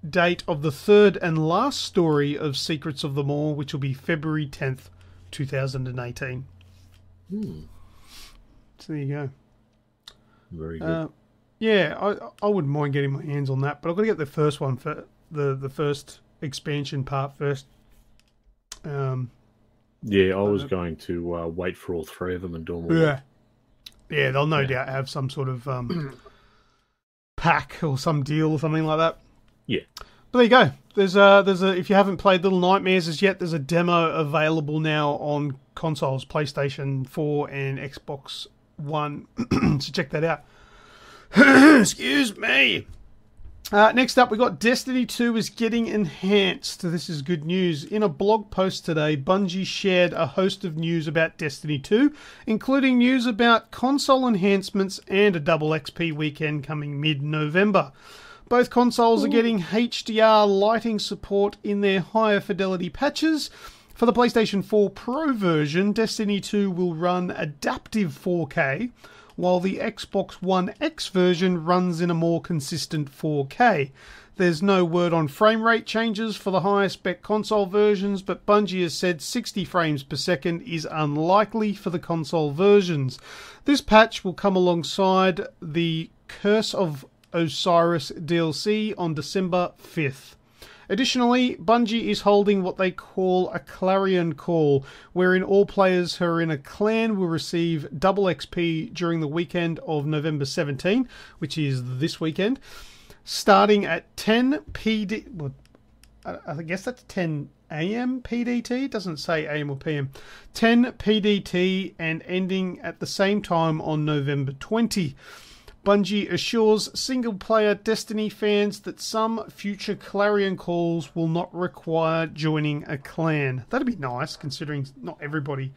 date of the third and last story of Secrets of the Maw, which will be February 10th, 2018. So there you go. Very good. Yeah, I wouldn't mind getting my hands on that, but I've got to get the first one for the first expansion part first. Yeah, I was going to wait for all three of them and do them all. Yeah, they'll no doubt have some sort of pack or some deal or something like that. Yeah. But there you go. There's a if you haven't played Little Nightmares as yet, there's a demo available now on consoles, PlayStation 4 and Xbox One. So check that out. Excuse me. Next up, we got Destiny 2 is getting enhanced. This is good news. In a blog post today, Bungie shared a host of news about Destiny 2, including news about console enhancements and a double XP weekend coming mid-November. Both consoles are getting HDR lighting support in their higher fidelity patches. For the PlayStation 4 Pro version, Destiny 2 will run adaptive 4K, while the Xbox One X version runs in a more consistent 4K. There's no word on frame rate changes for the higher spec console versions, but Bungie has said 60 frames per second is unlikely for the console versions. This patch will come alongside the Curse of Osiris DLC on December 5th. Additionally, Bungie is holding what they call a Clarion Call, wherein all players who are in a clan will receive double XP during the weekend of November 17, which is this weekend, starting at 10 PD... Well, I guess that's 10 AM PDT? It doesn't say AM or PM. 10 PDT and ending at the same time on November 20. Bungie assures single-player Destiny fans that some future Clarion Calls will not require joining a clan. That'd be nice, considering not everybody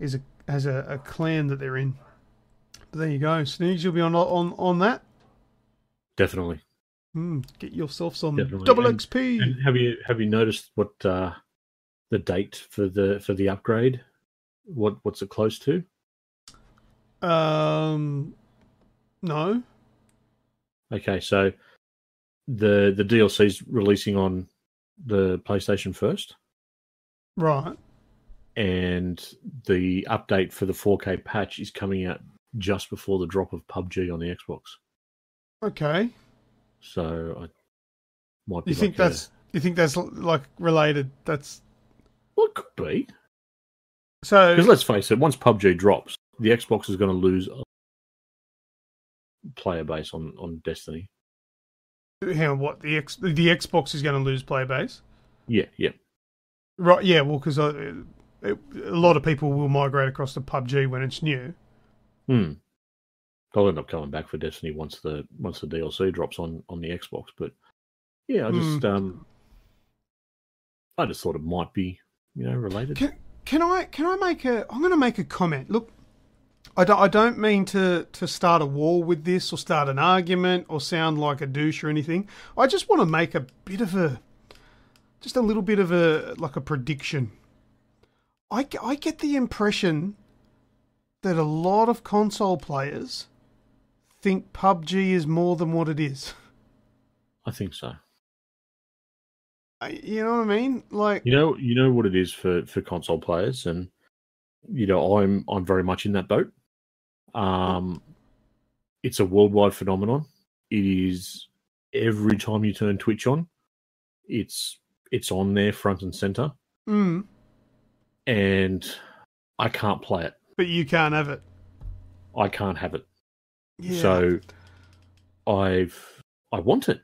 has a clan that they're in. But there you go. Snoogs, you'll be on that? Definitely. Get yourself some Definitely. double XP. And have you noticed what the date for the upgrade? What's it close to? No. Okay, so the DLC's releasing on the PlayStation first. Right. And the update for the 4K patch is coming out just before the drop of PUBG on the Xbox. Okay. So I might be. You think that's like related? That's well, it could be. So because let's face it, once PUBG drops, the Xbox is going to lose a player base on Destiny. Hang on, what the Xbox is going to lose player base? Yeah. Right. Yeah. Well, because a lot of people will migrate across to PUBG when it's new. They'll end up coming back for Destiny once the DLC drops on the Xbox. But yeah, I just thought it might be related. Can I make a? I'm going to make a comment. Look, I don't mean to start a war with this or start an argument or sound like a douche or anything. I just want to make a little bit of a prediction. I get the impression that a lot of console players think PUBG is more than what it is. I think so. You know what I mean? Like you know what it is for console players, and I'm very much in that boat. It's a worldwide phenomenon. It is every time you turn Twitch on, it's on there front and center. And I can't play it. But you can't have it. I can't have it. Yeah. So I want it.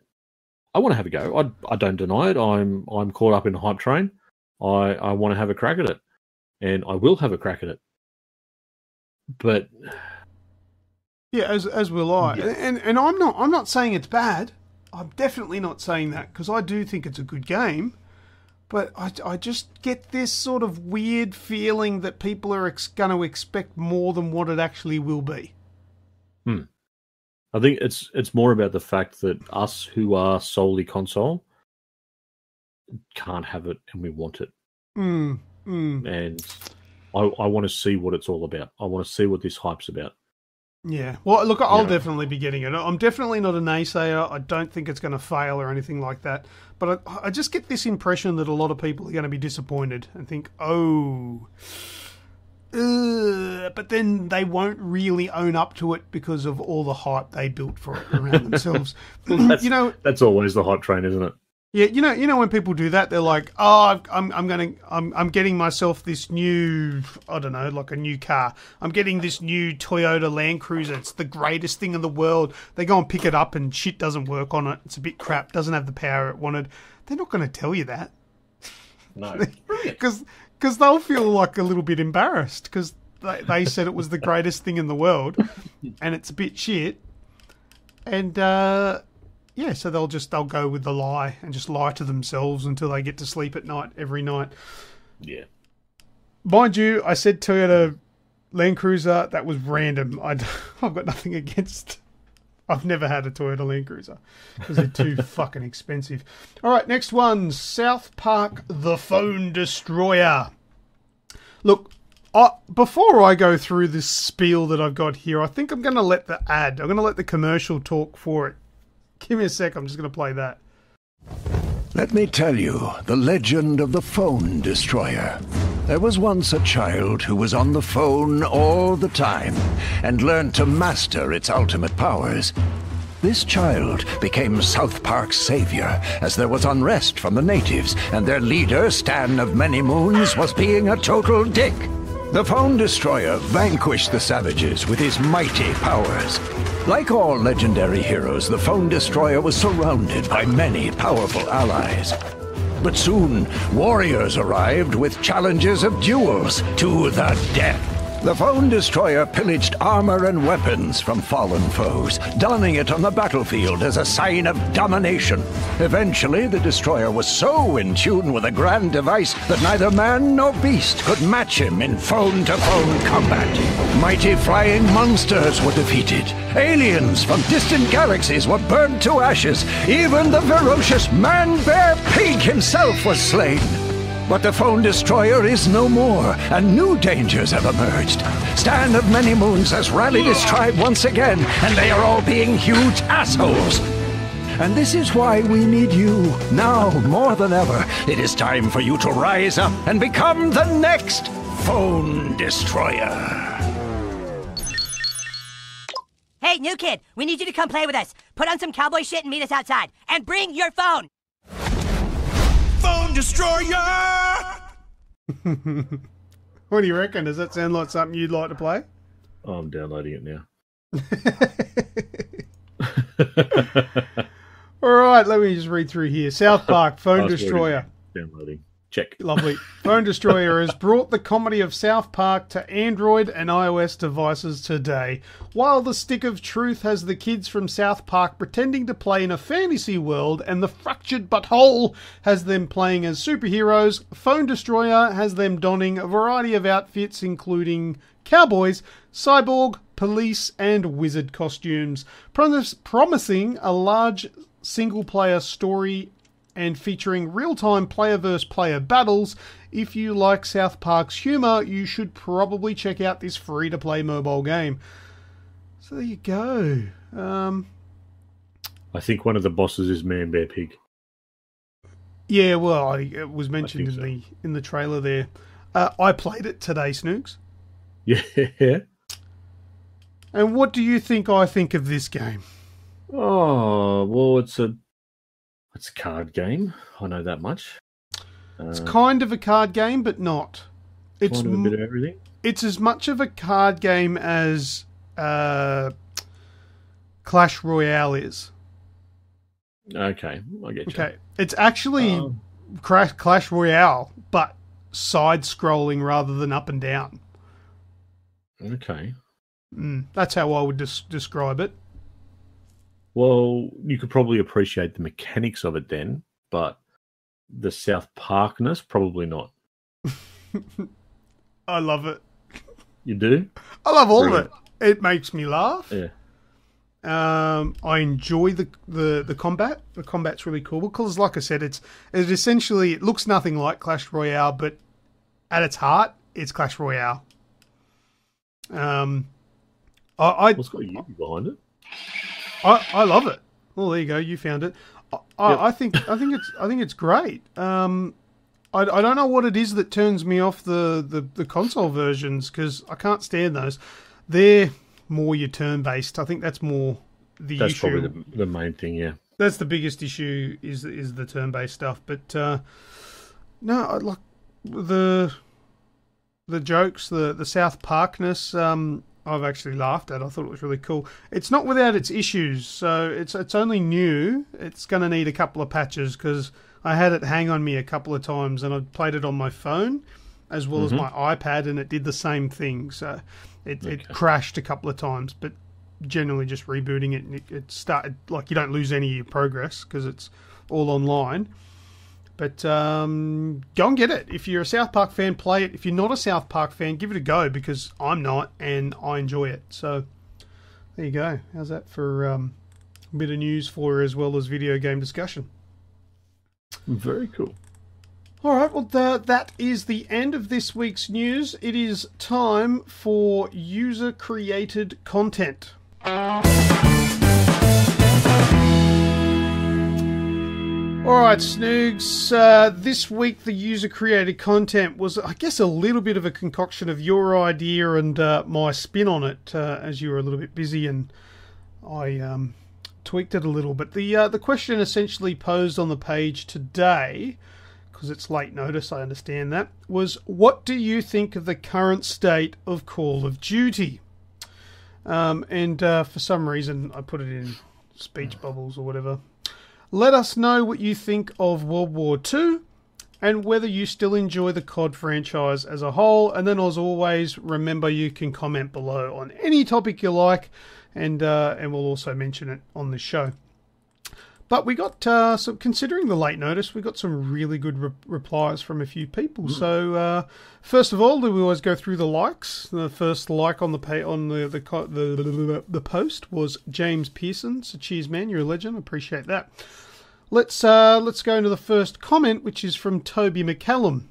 I want to have a go. I don't deny it. I'm caught up in the hype train. I want to have a crack at it, and I will have a crack at it. But Yeah, as will I. Yeah. And I'm not saying it's bad. I'm definitely not saying that, because I do think it's a good game. But I just get this sort of weird feeling that people are going to expect more than what it actually will be. I think it's more about the fact that us who are solely console can't have it, and we want it. And I want to see what it's all about. I want to see what this hype's about. Yeah. Well, look, I'll definitely be getting it. I'm definitely not a naysayer. I don't think it's going to fail or anything like that. But I just get this impression that a lot of people are going to be disappointed and think, but then they won't really own up to it because of all the hype they built for it around themselves. That's always the hype train, isn't it? Yeah, you know when people do that, they're like, "Oh, I'm getting myself this new, I don't know, like a new car. I'm getting this new Toyota Land Cruiser. It's the greatest thing in the world." They go and pick it up, and shit doesn't work on it. It's a bit crap. Doesn't have the power it wanted. They're not going to tell you that. No, because they'll feel like a little bit embarrassed because they said it was the greatest thing in the world, and it's a bit shit. And yeah, so they'll go with the lie and just lie to themselves until they get to sleep at night every night. Yeah. Mind you, I said Toyota Land Cruiser. That was random. I've got nothing against. I've never had a Toyota Land Cruiser because they're too fucking expensive. All right, next one. South Park: The Phone Destroyer. Look, before I go through this spiel that I've got here, I think I'm going to let the commercial talk for it. Give me a sec, I'm just going to play that. Let me tell you the legend of the Phone Destroyer. There was once a child who was on the phone all the time and learned to master its ultimate powers. This child became South Park's savior as there was unrest from the natives and their leader, Stan of Many Moons, was being a total dick. The Phone Destroyer vanquished the savages with his mighty powers. Like all legendary heroes, the Phone Destroyer was surrounded by many powerful allies. But soon, warriors arrived with challenges of duels to the death. The Phone Destroyer pillaged armor and weapons from fallen foes, donning it on the battlefield as a sign of domination. Eventually, the Destroyer was so in tune with a grand device that neither man nor beast could match him in phone-to-phone combat. Mighty flying monsters were defeated. Aliens from distant galaxies were burned to ashes. Even the ferocious man-bear pig himself was slain. But the Phone Destroyer is no more, and new dangers have emerged. Stan of Many Moons has rallied his tribe once again, and they are all being huge assholes. And this is why we need you. Now, more than ever, it is time for you to rise up and become the next Phone Destroyer. Hey, new kid, we need you to come play with us. Put on some cowboy shit and meet us outside. And bring your phone! Phone Destroyer! What do you reckon? Does that sound like something you'd like to play? Oh, I'm downloading it now. All right, let me just read through here. South Park, Phone Destroyer. Downloading. Check. Lovely. Phone Destroyer has brought the comedy of South Park to Android and iOS devices today. While the Stick of Truth has the kids from South Park pretending to play in a fantasy world and the Fractured But Whole has them playing as superheroes, Phone Destroyer has them donning a variety of outfits including cowboys, cyborg, police and wizard costumes, promising a large single-player story and featuring real-time player-versus-player battles. If you like South Park's humour, you should probably check out this free-to-play mobile game. So there you go. I think one of the bosses is Man Bear Pig. Yeah, well, it was mentioned in the trailer there. I played it today, Snoogs. Yeah. And what do you think I think of this game? Oh, well, it's a card game. I know that much. It's kind of a card game, but not. It's kind of a bit of everything. It's as much of a card game as Clash Royale is. Okay, I get you. Okay, it's actually Clash Royale, but side-scrolling rather than up and down. Okay. That's how I would describe it. Well, you could probably appreciate the mechanics of it then, but the South Parkness, probably not. I love it. You do? I love all of it. It makes me laugh. Yeah. I enjoy the combat. The combat's really cool because, like I said, it essentially it looks nothing like Clash Royale, but at its heart, it's Clash Royale. What's got you behind it? I love it. Well, there you go. You found it. I think it's great. I don't know what it is that turns me off the console versions because I can't stand those. They're more your turn-based. I think that's more the issue. That's probably the main thing, yeah. That's the biggest issue is the turn-based stuff. But no, like the jokes, the South Parkness, I've actually laughed at. I thought it was really cool. It's not without its issues, so it's only new. It's going to need a couple of patches because I had it hang on me a couple of times and I played it on my phone as well as my iPad and it did the same thing. So it crashed a couple of times, but generally just rebooting it and it started, like you don't lose any of your progress because it's all online. But go and get it. If you're a South Park fan, play it. If you're not a South Park fan, give it a go because I'm not and I enjoy it. So there you go. How's that for a bit of news for as well as video game discussion? Very cool. All right, well, that is the end of this week's news. It is time for user-created content. All right, Snoogs. This week, the user-created content was, I guess, a little bit of a concoction of your idea and my spin on it, as you were a little bit busy and I tweaked it a little. But the question essentially posed on the page today, because it's late notice, I understand that, was what do you think of the current state of Call of Duty? And for some reason, I put it in speech bubbles or whatever. Let us know what you think of World War II and whether you still enjoy the COD franchise as a whole. And then, as always, remember you can comment below on any topic you like, and we'll also mention it on the show. But we got, so considering the late notice, we got some really good replies from a few people. So first of all, do we always go through the likes? The first like on the post was James Pearson. So cheers, man, you're a legend. Appreciate that. Let's go into the first comment, which is from Toby McCallum.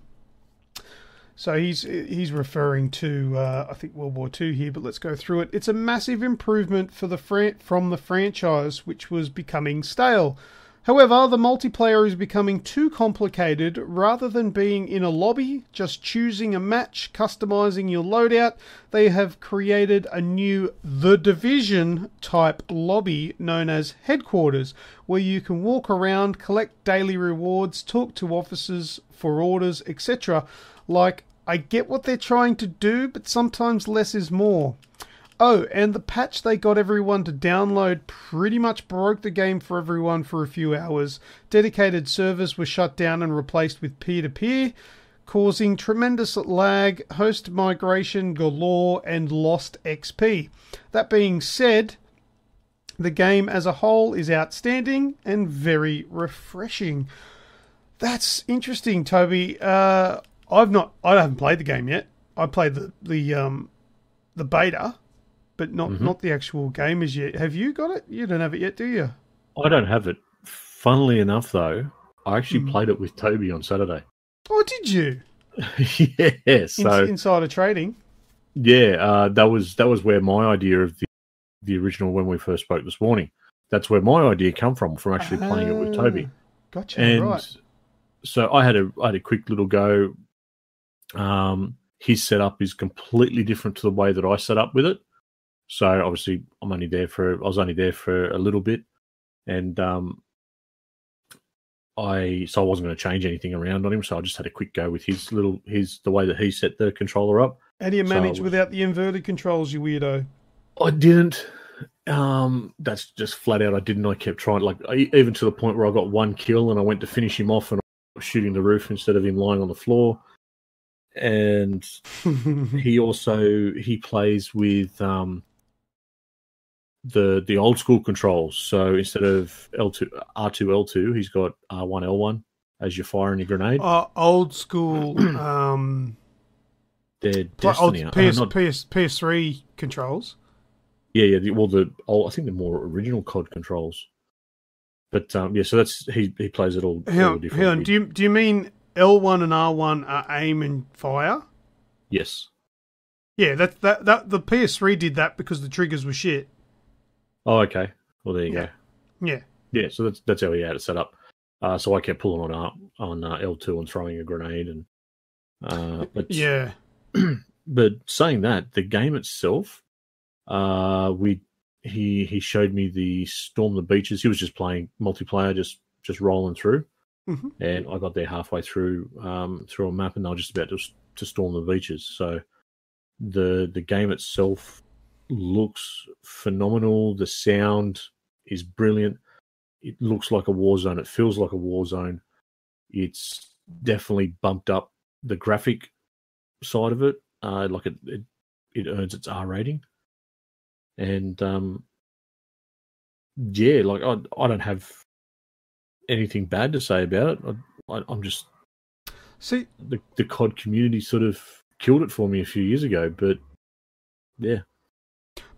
So he's referring to I think World War II here, but let's go through it. It's a massive improvement for from the franchise, which was becoming stale. However, the multiplayer is becoming too complicated. Rather than being in a lobby, just choosing a match, customizing your loadout, they have created a new The Division type lobby known as Headquarters, where you can walk around, collect daily rewards, talk to officers for orders, etc. Like, I get what they're trying to do, but sometimes less is more. Oh, and the patch they got everyone to download pretty much broke the game for everyone for a few hours. Dedicated servers were shut down and replaced with peer-to-peer, causing tremendous lag, host migration galore, and lost XP. That being said, the game as a whole is outstanding and very refreshing. That's interesting, Toby. I haven't played the game yet. I played the beta, but not the actual game as yet. Have you got it? You don't have it yet, do you? I don't have it. Funnily enough, though, I actually played it with Toby on Saturday. Oh, did you? Yeah. So insider trading. Yeah, that was where my idea of the original when we first spoke this morning. That's where my idea come from actually playing it with Toby. Gotcha. And right. So I had a quick little go. His setup is completely different to the way that I set up with it. So obviously I was only there for a little bit, and I wasn't going to change anything around on him. So I just had a quick go with the way that he set the controller up. How do you manage without the inverted controls, you weirdo? I didn't. That's just flat out. I didn't. I kept trying, even to the point where I got one kill and I went to finish him off and I was shooting the roof instead of him lying on the floor. and he plays with the old school controls. So instead of R2 L2, he's got R1 L1 as your fire and your grenade. Old school. They're Destiny. PS3 controls. Yeah. I think the more original COD controls. But so that's he plays it all. Hang on. Do you mean L1 and R1 are aim and fire? Yes. Yeah, that the PS3 did that because the triggers were shit. Oh, okay. Well, there you go. Yeah. Yeah, so that's how he had it set up. So I kept pulling on L2 and throwing a grenade, and but yeah. But saying that, the game itself, he showed me the Storm the Beaches. He was just playing multiplayer, just rolling through, and I got there halfway through a map, and they were just about to storm the beaches. So the game itself looks phenomenal. The sound is brilliant. It looks like a war zone. It feels like a war zone. It's definitely bumped up the graphic side of it. Like it earns its R rating. And like I don't have anything bad to say about it. I'm just the COD community sort of killed it for me a few years ago, but yeah.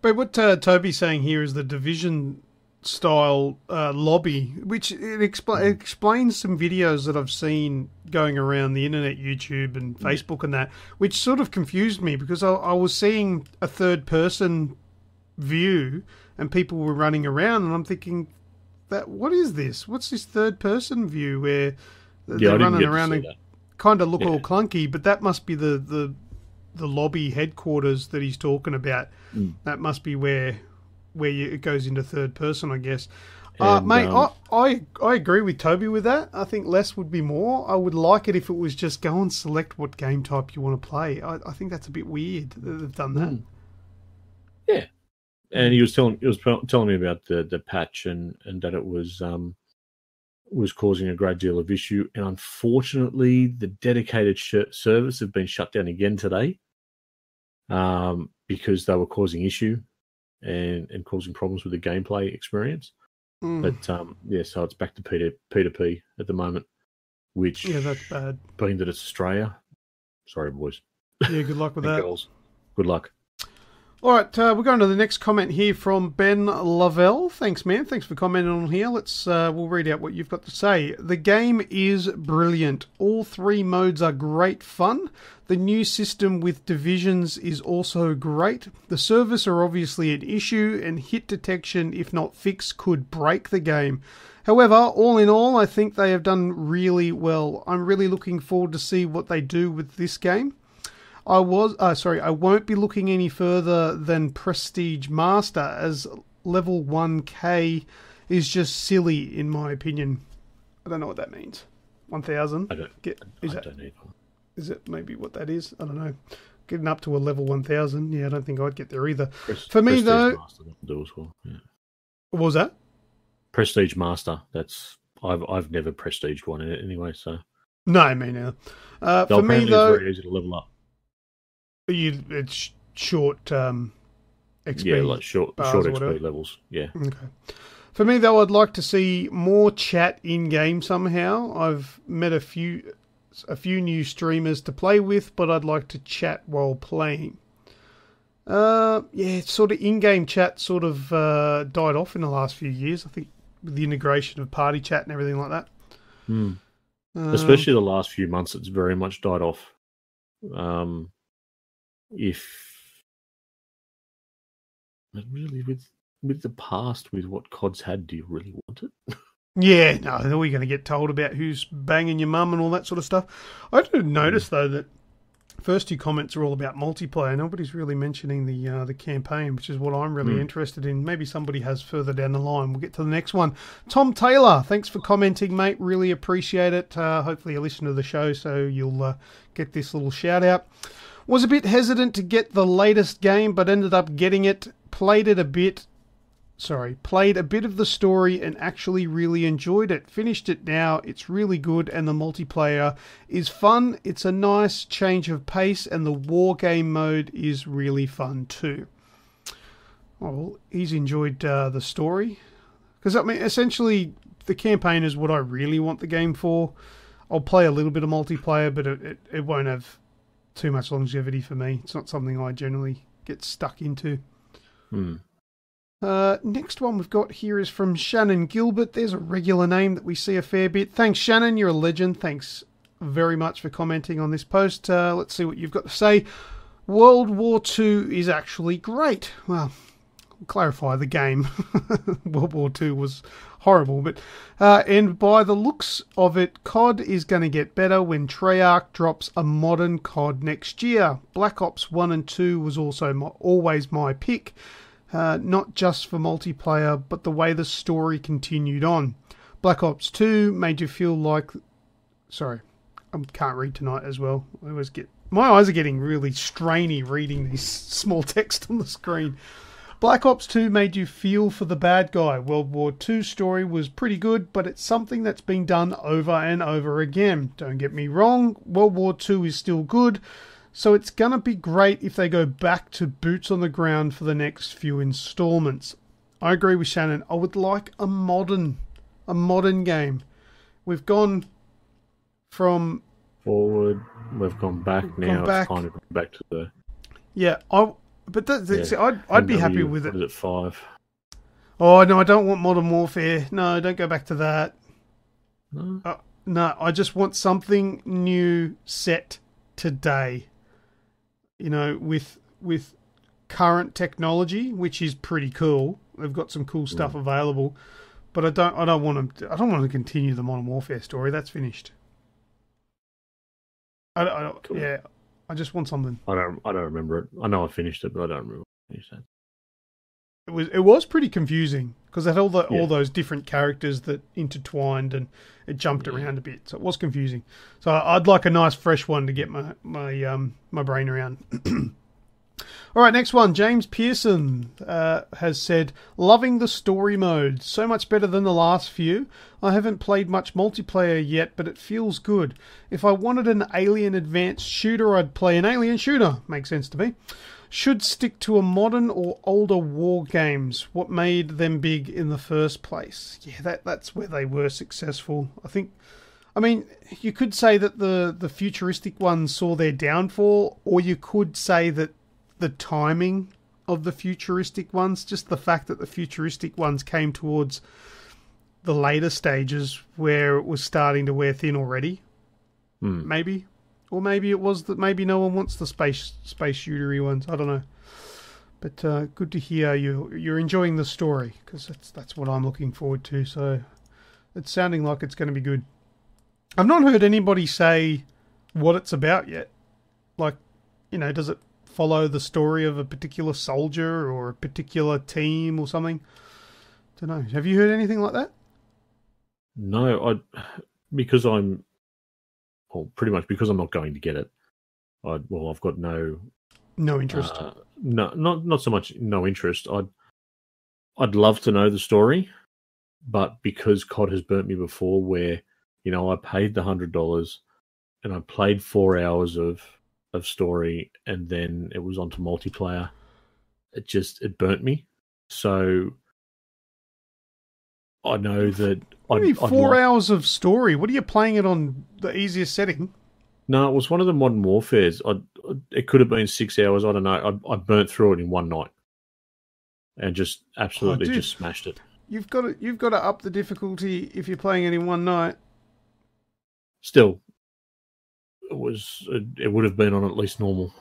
But what Toby's saying here is the Division style lobby, which it explains some videos that I've seen going around the internet, YouTube and Facebook and that, which sort of confused me because I was seeing a third person view and people were running around and I'm thinking, what is this? What's this third person view where they're running around and kind of look all clunky, but that must be the lobby headquarters that he's talking about. That must be where it goes into third person, I guess. Mate, I agree with Toby with that. I think less would be more. I would like it if it was just go and select what game type you want to play. I think that's a bit weird that they've done that. Yeah, and he was telling me about the patch and that it was causing a great deal of issue. And unfortunately, the dedicated servers have been shut down again today because they were causing issue and causing problems with the gameplay experience. But so it's back to P2P at the moment, which that's bad. Being that it's Australia, sorry boys. Yeah, good luck with that. Girls, good luck. All right, we're going to the next comment here from Ben Lavelle. Thanks, man. Thanks for commenting on here. We'll read out what you've got to say. The game is brilliant. All three modes are great fun. The new system with divisions is also great. The servers are obviously an issue, and hit detection, if not fixed, could break the game. However, all in all, I think they have done really well. I'm really looking forward to see what they do with this game. I won't be looking any further than Prestige Master, as level 1k is just silly in my opinion. I don't know what that means. 1,000? I don't either. Is it maybe what that is? I don't know. Getting up to a level 1,000, I don't think I'd get there either. For me though, Master do as well. Yeah. What was that? Prestige Master. I've never prestiged one in it anyway, so no, me neither. For me though, it's very easy to level up. It's short XP. Yeah, like short XP levels. Yeah. Okay. For me though, I'd like to see more chat in game somehow. I've met a few new streamers to play with, but I'd like to chat while playing. Sort of in-game chat sort of died off in the last few years. I think with the integration of party chat and everything like that. Especially the last few months, it's very much died off. Really with the past, with what COD's had, do you really want it? Yeah, no, then we're going to get told about who's banging your mum and all that sort of stuff. I did notice though that first two comments are all about multiplayer. Nobody's really mentioning the campaign, which is what I'm really interested in. Maybe somebody has further down the line. We'll get to the next one. Tom Taylor, thanks for commenting, mate. Really appreciate it. Hopefully you listen to the show, so you'll get this little shout out. Was a bit hesitant to get the latest game, but ended up getting it. Played it a bit. played a bit of the story and actually really enjoyed it. Finished it now. It's really good and the multiplayer is fun. It's a nice change of pace and the war game mode is really fun too. Well, he's enjoyed the story. Because, I mean, essentially, the campaign is what I really want the game for. I'll play a little bit of multiplayer, but it won't have too much longevity for me. It's not something I generally get stuck into. Next one we've got here is from Shannon Gilbert. There's a regular name that we see a fair bit. Thanks, Shannon. You're a legend. Thanks very much for commenting on this post. Let's see what you've got to say. World War II is actually great. Well, I'll clarify the game. World War II was horrible, but and by the looks of it, COD is going to get better when Treyarch drops a modern COD next year. Black Ops 1 and 2 was also always my pick. Not just for multiplayer, but the way the story continued on. Black Ops 2 made you feel like... Sorry, I can't read tonight as well. I always get... My eyes are getting really strainy reading this small text on the screen. Black Ops 2 made you feel for the bad guy. World War II story was pretty good, but it's something that's been done over and over again. Don't get me wrong, World War II is still good, so it's going to be great if they go back to boots on the ground for the next few installments. I agree with Shannon. I would like a modern game. We've gone from... forward, we've gone back now. It's kind of gone back to the... Yeah, I'd be happy with it. What is it, 5? Oh, no, I don't want Modern Warfare. No, don't go back to that. No? No, I just want something new set today. You know, with current technology, which is pretty cool. They've got some cool stuff available, but I don't want to continue the Modern Warfare story. That's finished. Cool. Yeah, I just want something. I don't remember it. I know I finished it, but I don't remember what you said. It was pretty confusing because it had all those different characters that intertwined and it jumped around a bit, so it was confusing. So I'd like a nice fresh one to get my brain around. All right, next one. James Pearson has said, loving the story mode. So much better than the last few. I haven't played much multiplayer yet, but it feels good. If I wanted an Alien advanced shooter, I'd play an Alien shooter. Makes sense to me. Should stick to a modern or older war games. What made them big in the first place? Yeah, that's where they were successful. I mean, you could say that the futuristic ones saw their downfall, or you could say that the timing of the futuristic ones, just the fact that the futuristic ones came towards the later stages where it was starting to wear thin already. Maybe. Or maybe it was that maybe no one wants the space shootery ones. I don't know. But good to hear you're enjoying the story, because that's what I'm looking forward to. So it's sounding like it's going to be good. I've not heard anybody say what it's about yet. Like, you know, does it follow the story of a particular soldier or a particular team or something? Don't know. Have you heard anything like that? No, because I'm not going to get it. I've got no interest. No, not so much no interest. I'd love to know the story, but because COD has burnt me before, where I paid the $100 and I played 4 hours of story, and then it was onto multiplayer. It burnt me. So I know that. What do you mean 4 hours of story? What are you playing it on the easiest setting? No, it was one of the Modern Warfares. It could have been 6 hours. I don't know. I burnt through it in one night, and just absolutely just smashed it. You've got to up the difficulty if you're playing it in one night. Still, it would have been on at least normal,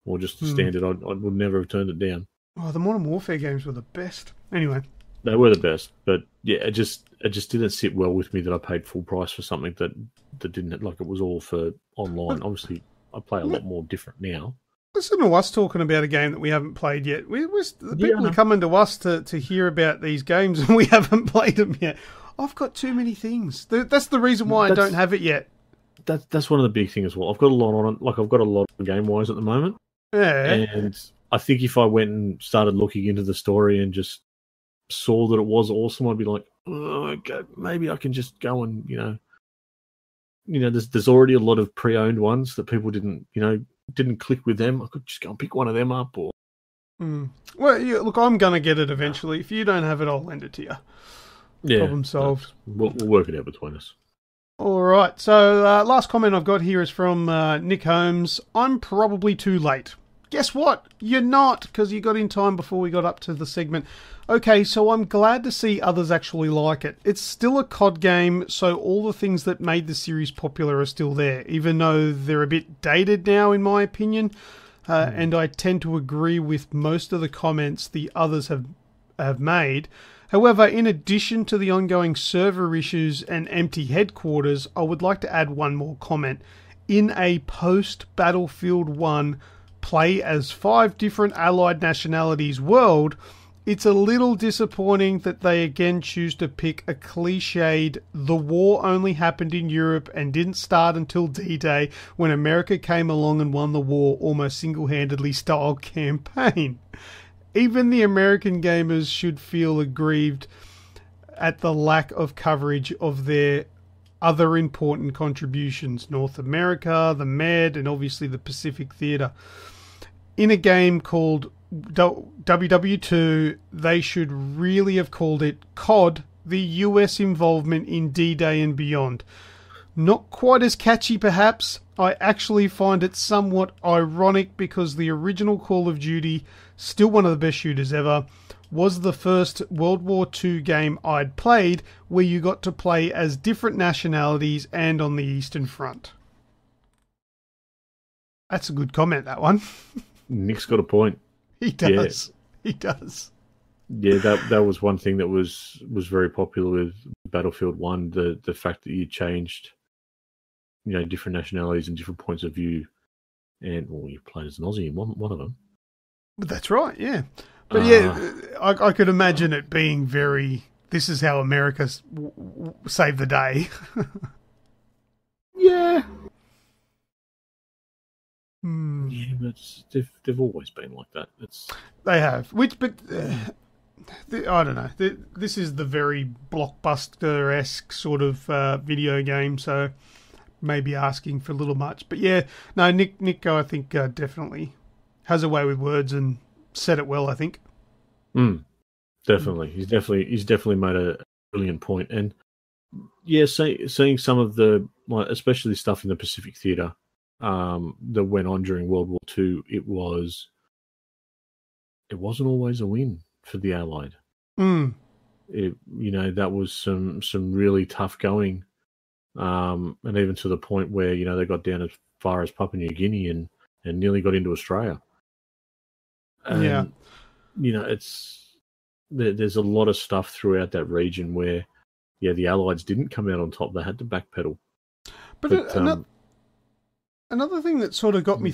or just the standard. I would never have turned it down. Oh, the Modern Warfare games were the best. Anyway, they were the best, but yeah, it just didn't sit well with me that I paid full price for something that didn't, like, it was all for online. Obviously, I play a lot more different now. Listen to us talking about a game that we haven't played yet. The people are coming to us to hear about these games, and we haven't played them yet. I've got too many things. That's the reason why I don't have it yet. That's one of the big things as well. I've got a lot on it. Like, I've got a lot game-wise at the moment. Yeah. And I think if I went and started looking into the story and just saw that it was awesome, I'd be like, oh, okay, maybe I can just go and, there's already a lot of pre-owned ones that people didn't click with them. I could just go and pick one of them up. Or Well, yeah, look, I'm going to get it eventually. If you don't have it, I'll lend it to you. Yeah, problem solved. We'll work it out between us. All right. So last comment I've got here is from Nick Holmes. I'm probably too late. Guess what? You're not, because you got in time before we got up to the segment. Okay, so I'm glad to see others actually like it. It's still a COD game, so all the things that made the series popular are still there, even though they're a bit dated now, in my opinion. And I tend to agree with most of the comments the others have made. However, in addition to the ongoing server issues and empty headquarters, I would like to add one more comment. In a post-Battlefield 1 play as 5 different allied nationalities world, it's a little disappointing that they again choose to pick a cliched "the war only happened in Europe and didn't start until D-Day when America came along and won the war almost single-handedly" style campaign. Even the American gamers should feel aggrieved at the lack of coverage of their other important contributions: North America, the Med, and obviously the Pacific Theater. In a game called WW2, they should really have called it COD, the US involvement in D-Day and beyond. Not quite as catchy, perhaps. I actually find it somewhat ironic because the original Call of Duty, still one of the best shooters ever, was the first World War II game I'd played where you got to play as different nationalities and on the Eastern Front. That's a good comment, that one. Nick's got a point. He does. Yeah. He does. Yeah, that was one thing that was very popular with Battlefield 1, the fact that you changed, different nationalities and different points of view. And, you played as an Aussie in one of them. That's right, yeah. But yeah, I could imagine it being very, this is how America saved the day. Yeah. Yeah, but they've always been like that. They have. I don't know. This is the very blockbuster-esque sort of video game, so maybe asking for a little much. But yeah, no, Nick, I think definitely has a way with words and said it well, I think. Definitely. He's definitely made a brilliant point. And yeah, seeing some of the, especially stuff in the Pacific Theater that went on during World War II, it wasn't always a win for the Allied. That was some really tough going, and even to the point where they got down as far as Papua New Guinea and nearly got into Australia. And, there's a lot of stuff throughout that region where the Allies didn't come out on top; they had to backpedal. But another thing that sort of got me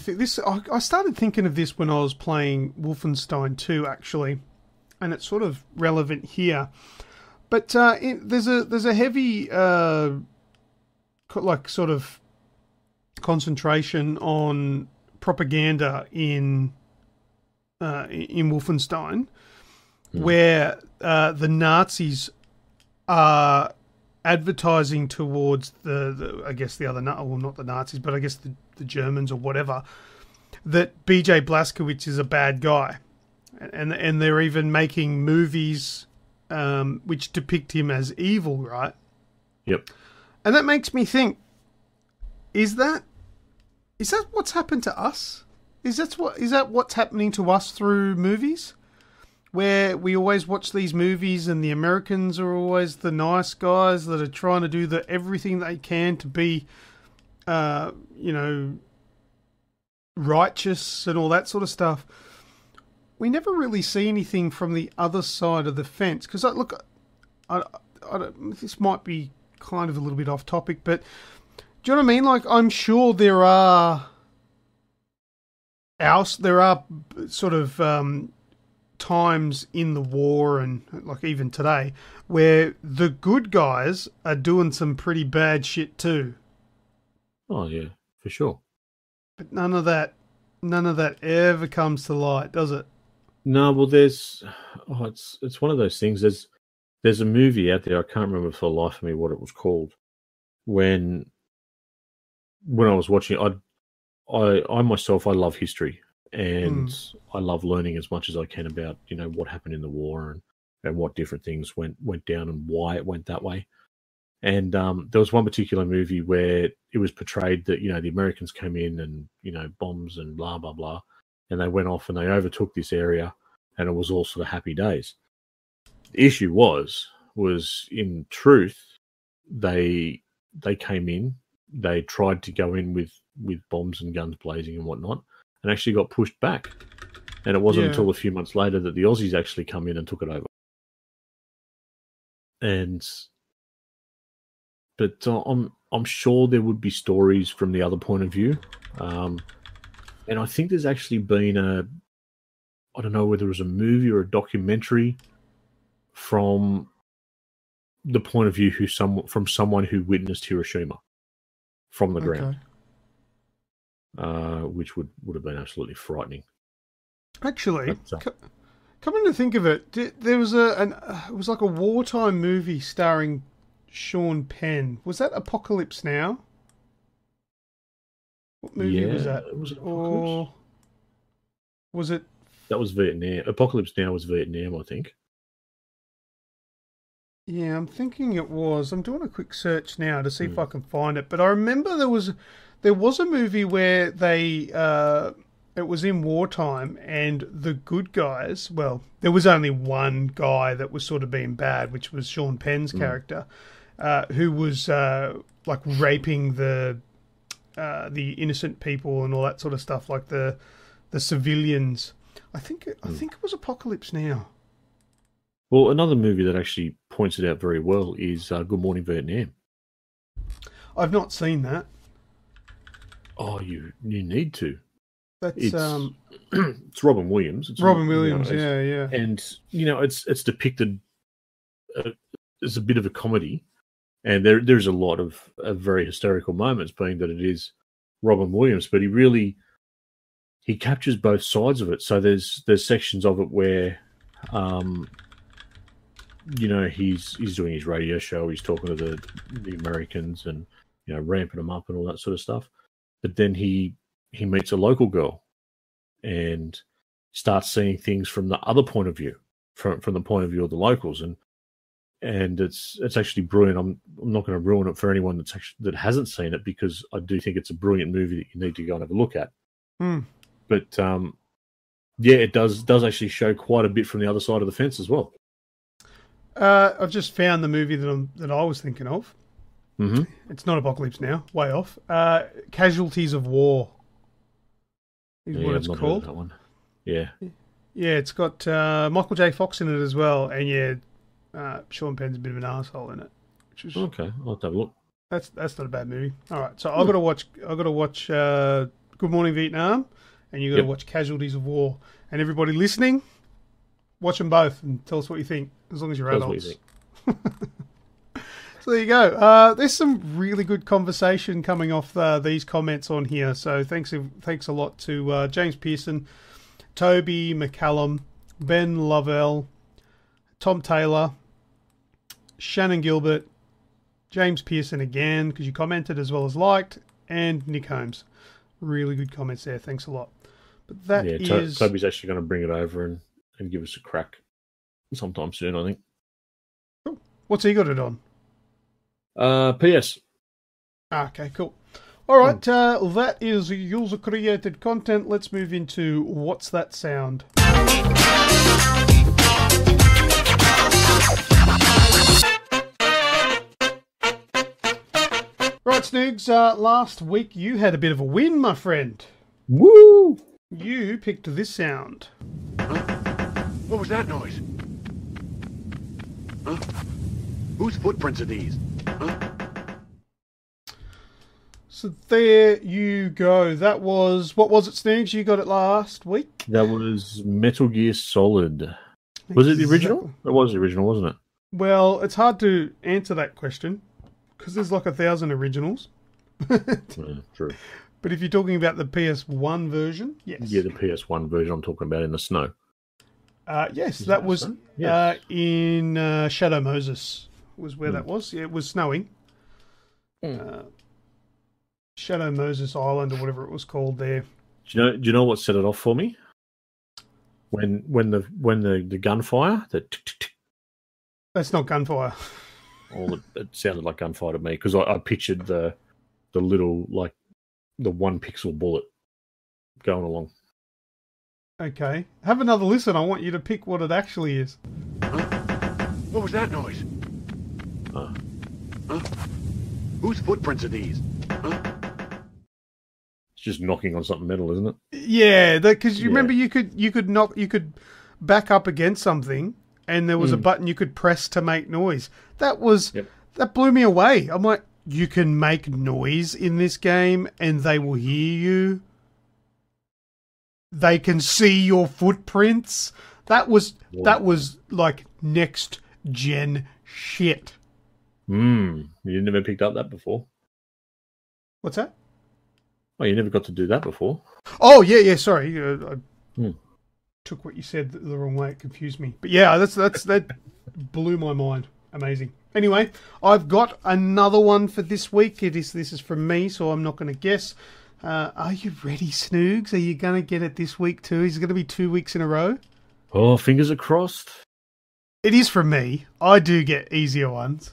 I started thinking of this when I was playing Wolfenstein 2, actually, and it's sort of relevant here. But there's a heavy sort of concentration on propaganda in Wolfenstein, where the Nazis are advertising towards I guess the other, not the Nazis, but I guess the Germans or whatever, that BJ Blazkowicz is a bad guy, and they're even making movies which depict him as evil, right? Yep. And that makes me think: is that what's happened to us? Is that what's happening to us through movies? Where we always watch these movies and the Americans are always the nice guys that are trying to do everything they can to be, righteous and all that sort of stuff. We never really see anything from the other side of the fence. Because, this might be kind of a little bit off topic, but do you know what I mean? Like, I'm sure there are sort of times in the war and like even today where the good guys are doing some pretty bad shit too. Oh yeah, for sure. But none of that ever comes to light, does it? No, well, it's one of those things. There's a movie out there. I can't remember for the life of me what it was called. When I was watching it, I myself, I love history, and I love learning as much as I can about what happened in the war and what different things went down and why it went that way. And there was one particular movie where it was portrayed that the Americans came in and bombs and blah blah blah, and they went off and they overtook this area, and it was all sort of happy days. The issue was in truth they came in, they tried to go in with bombs and guns blazing and whatnot, and actually got pushed back. And it wasn't until a few months later that the Aussies actually come in and took it over. But I'm sure there would be stories from the other point of view, and I think there's actually been I don't know whether it was a movie or a documentary from the point of view from someone who witnessed Hiroshima from the ground, which would have been absolutely frightening. Actually, coming to think of it, there was it was like a wartime movie starring Sean Penn. Was that Apocalypse Now? What movie was that? Was it or was it? That was Vietnam. Apocalypse Now was Vietnam, I think. Yeah, I'm thinking it was. I'm doing a quick search now to see if I can find it. But I remember there was a movie where they it was in wartime, and the good guys. Well, there was only one guy that was sort of being bad, which was Sean Penn's character, who was like raping the innocent people and all that sort of stuff, like the civilians. I think it was Apocalypse Now. Well, another movie that actually points it out very well is Good Morning Vietnam. I've not seen that. Oh, you need to. It's it's Robin Williams. Robin Williams, yeah. And it's depicted as a bit of a comedy, and there's a lot of very hysterical moments, being that it is Robin Williams, but he captures both sides of it. So there's sections of it where he's doing his radio show, he's talking to the Americans and ramping them up and all that sort of stuff. But then he meets a local girl and starts seeing things from the other point of view, from the point of view of the locals, and it's actually brilliant. I'm not going to ruin it for anyone that hasn't seen it, because I do think it's a brilliant movie that you need to go and have a look at. But it does actually show quite a bit from the other side of the fence as well. I've just found the movie that I was thinking of. Mm-hmm. It's not Apocalypse Now, way off. Casualties of War is what it's called. That one. Yeah. Yeah, it's got Michael J. Fox in it as well, and Sean Penn's a bit of an arsehole in it. Which is, okay, I'll have to have a look. That's not a bad movie. All right, so I've got to watch Good Morning Vietnam, and you've got to watch Casualties of War. And everybody listening, watch them both and tell us what you think, as long as you're adults. So there you go. There's some really good conversation coming off these comments on here. So thanks a lot to James Pearson, Toby McCallum, Ben Lovell, Tom Taylor, Shannon Gilbert, James Pearson again, because you commented as well as liked, and Nick Holmes. Really good comments there. Thanks a lot. But that is... Toby's actually going to bring it over and give us a crack sometime soon, I think. Cool. What's he got it on? PS. Okay, cool. All right, that is user-created content. Let's move into What's That Sound? Right, Snoogs, last week you had a bit of a win, my friend. Woo! You picked this sound. Huh? What was that noise? Huh? Whose footprints are these? Huh? So there you go. That was... What was it, Snoogs? You got it last week? That was Metal Gear Solid. Was it the original? It was the original, wasn't it? Well, it's hard to answer that question, because there's like 1,000 originals. Yeah, true. But if you're talking about the PS1 version, yes. Yeah, the PS1 version I'm talking about in the snow. Yes, that was in Shadow Moses was where that was. Yeah, it was snowing. Shadow Moses Island or whatever it was called there. Do you know what set it off for me? When the gunfire, that's not gunfire. It sounded like gunfire to me because I pictured the little, like, the 1 pixel bullet going along. Okay, have another listen. I want you to pick what it actually is. Huh? What was that noise? Huh? Whose footprints are these? Huh? It's just knocking on something metal, isn't it? Yeah, because you remember you could back up against something, and there was a button you could press to make noise. That blew me away. I'm like, you can make noise in this game, and they will hear you. They can see your footprints. That was like next gen shit. You never picked up that before. What's that? Oh, you never got to do that before. Oh, yeah, sorry. I took what you said the wrong way. It confused me. But yeah, that blew my mind. Amazing. Anyway, I've got another one for this week. This is from me, so I'm not going to guess. Are you ready, Snoogs? Are you going to get it this week too? Is it going to be 2 weeks in a row? Oh, fingers are crossed. It is from me. I do get easier ones.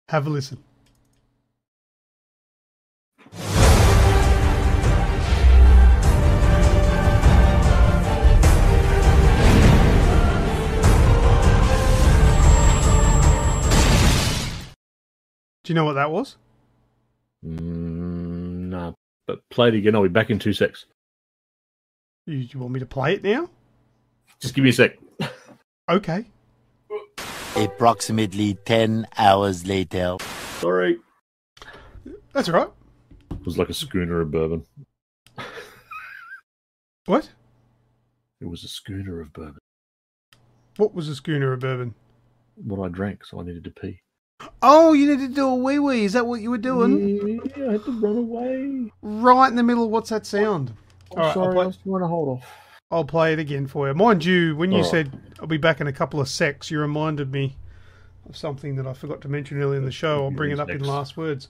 Have a listen. Do you know what that was? No, but play it again. I'll be back in 2 secs. You want me to play it now? Just give me a sec. Okay. Approximately 10 hours later. Sorry. That's all right. It was like a schooner of bourbon. What? It was a schooner of bourbon. What was a schooner of bourbon? What I drank, so I needed to pee. Oh, you needed to do a wee-wee. Is that what you were doing? Yeah, I had to run away. Right in the middle of what's that sound? Sorry, I was trying to hold off. I'll play it again for you. Mind you, when you said I'll be back in a couple of secs, you reminded me of something that I forgot to mention earlier in the show. I'll bring it up in last words.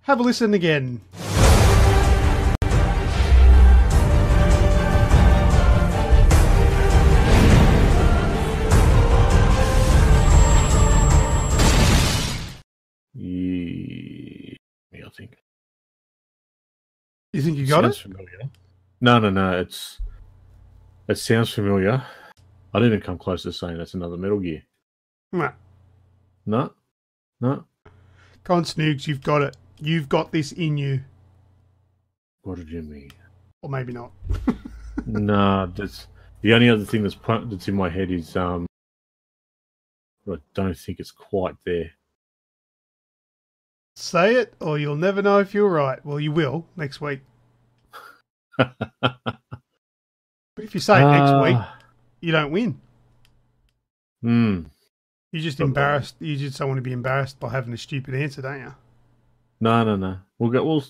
Have a listen again. I think. You think you got it? Familiar. No. It sounds familiar. I didn't even come close to saying that's another Metal Gear. No. No. Come on, Snoogs, you've got it. You've got this in you. What did you mean? Or maybe not. No, that's the only other thing that's in my head is I don't think it's quite there. Say it, or you'll never know if you're right. Well, you will next week. But if you say it next week, you don't win. You're just embarrassed. You just don't want to be embarrassed by having a stupid answer, don't you? No. We'll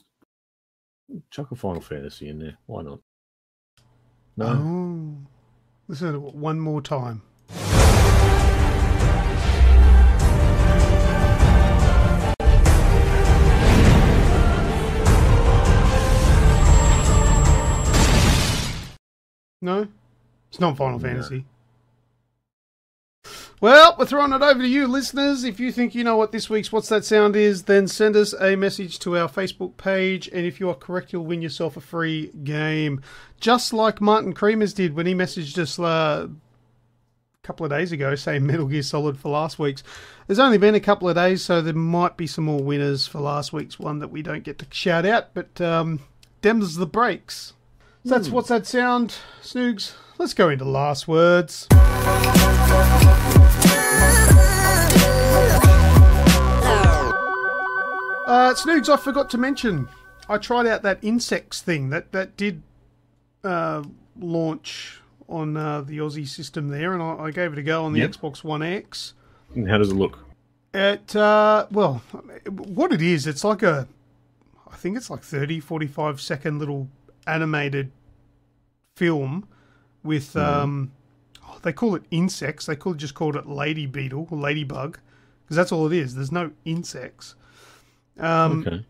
chuck a Final Fantasy in there. Why not? No. Oh. Listen to it one more time. No? It's not Final Fantasy. Well, we're throwing it over to you, listeners. If you think you know what this week's What's That Sound is, then send us a message to our Facebook page, and if you are correct, you'll win yourself a free game. Just like Martin Creamers did when he messaged us a couple of days ago saying Metal Gear Solid for last week's. There's only been a couple of days, so there might be some more winners for last week's one that we don't get to shout out, but dem's the breaks. So that's What's That Sound, Snoogs. Let's go into last words. Snoogs, I forgot to mention, I tried out that Insects thing. That did launch on the Aussie system there, and I gave it a go on the Xbox One X. And how does it look? Well, what it is, it's like I think it's like 30, 45 second little animated film with they call it insects. They just called it lady beetle or ladybug because that's all it is. There's no insects. Okay.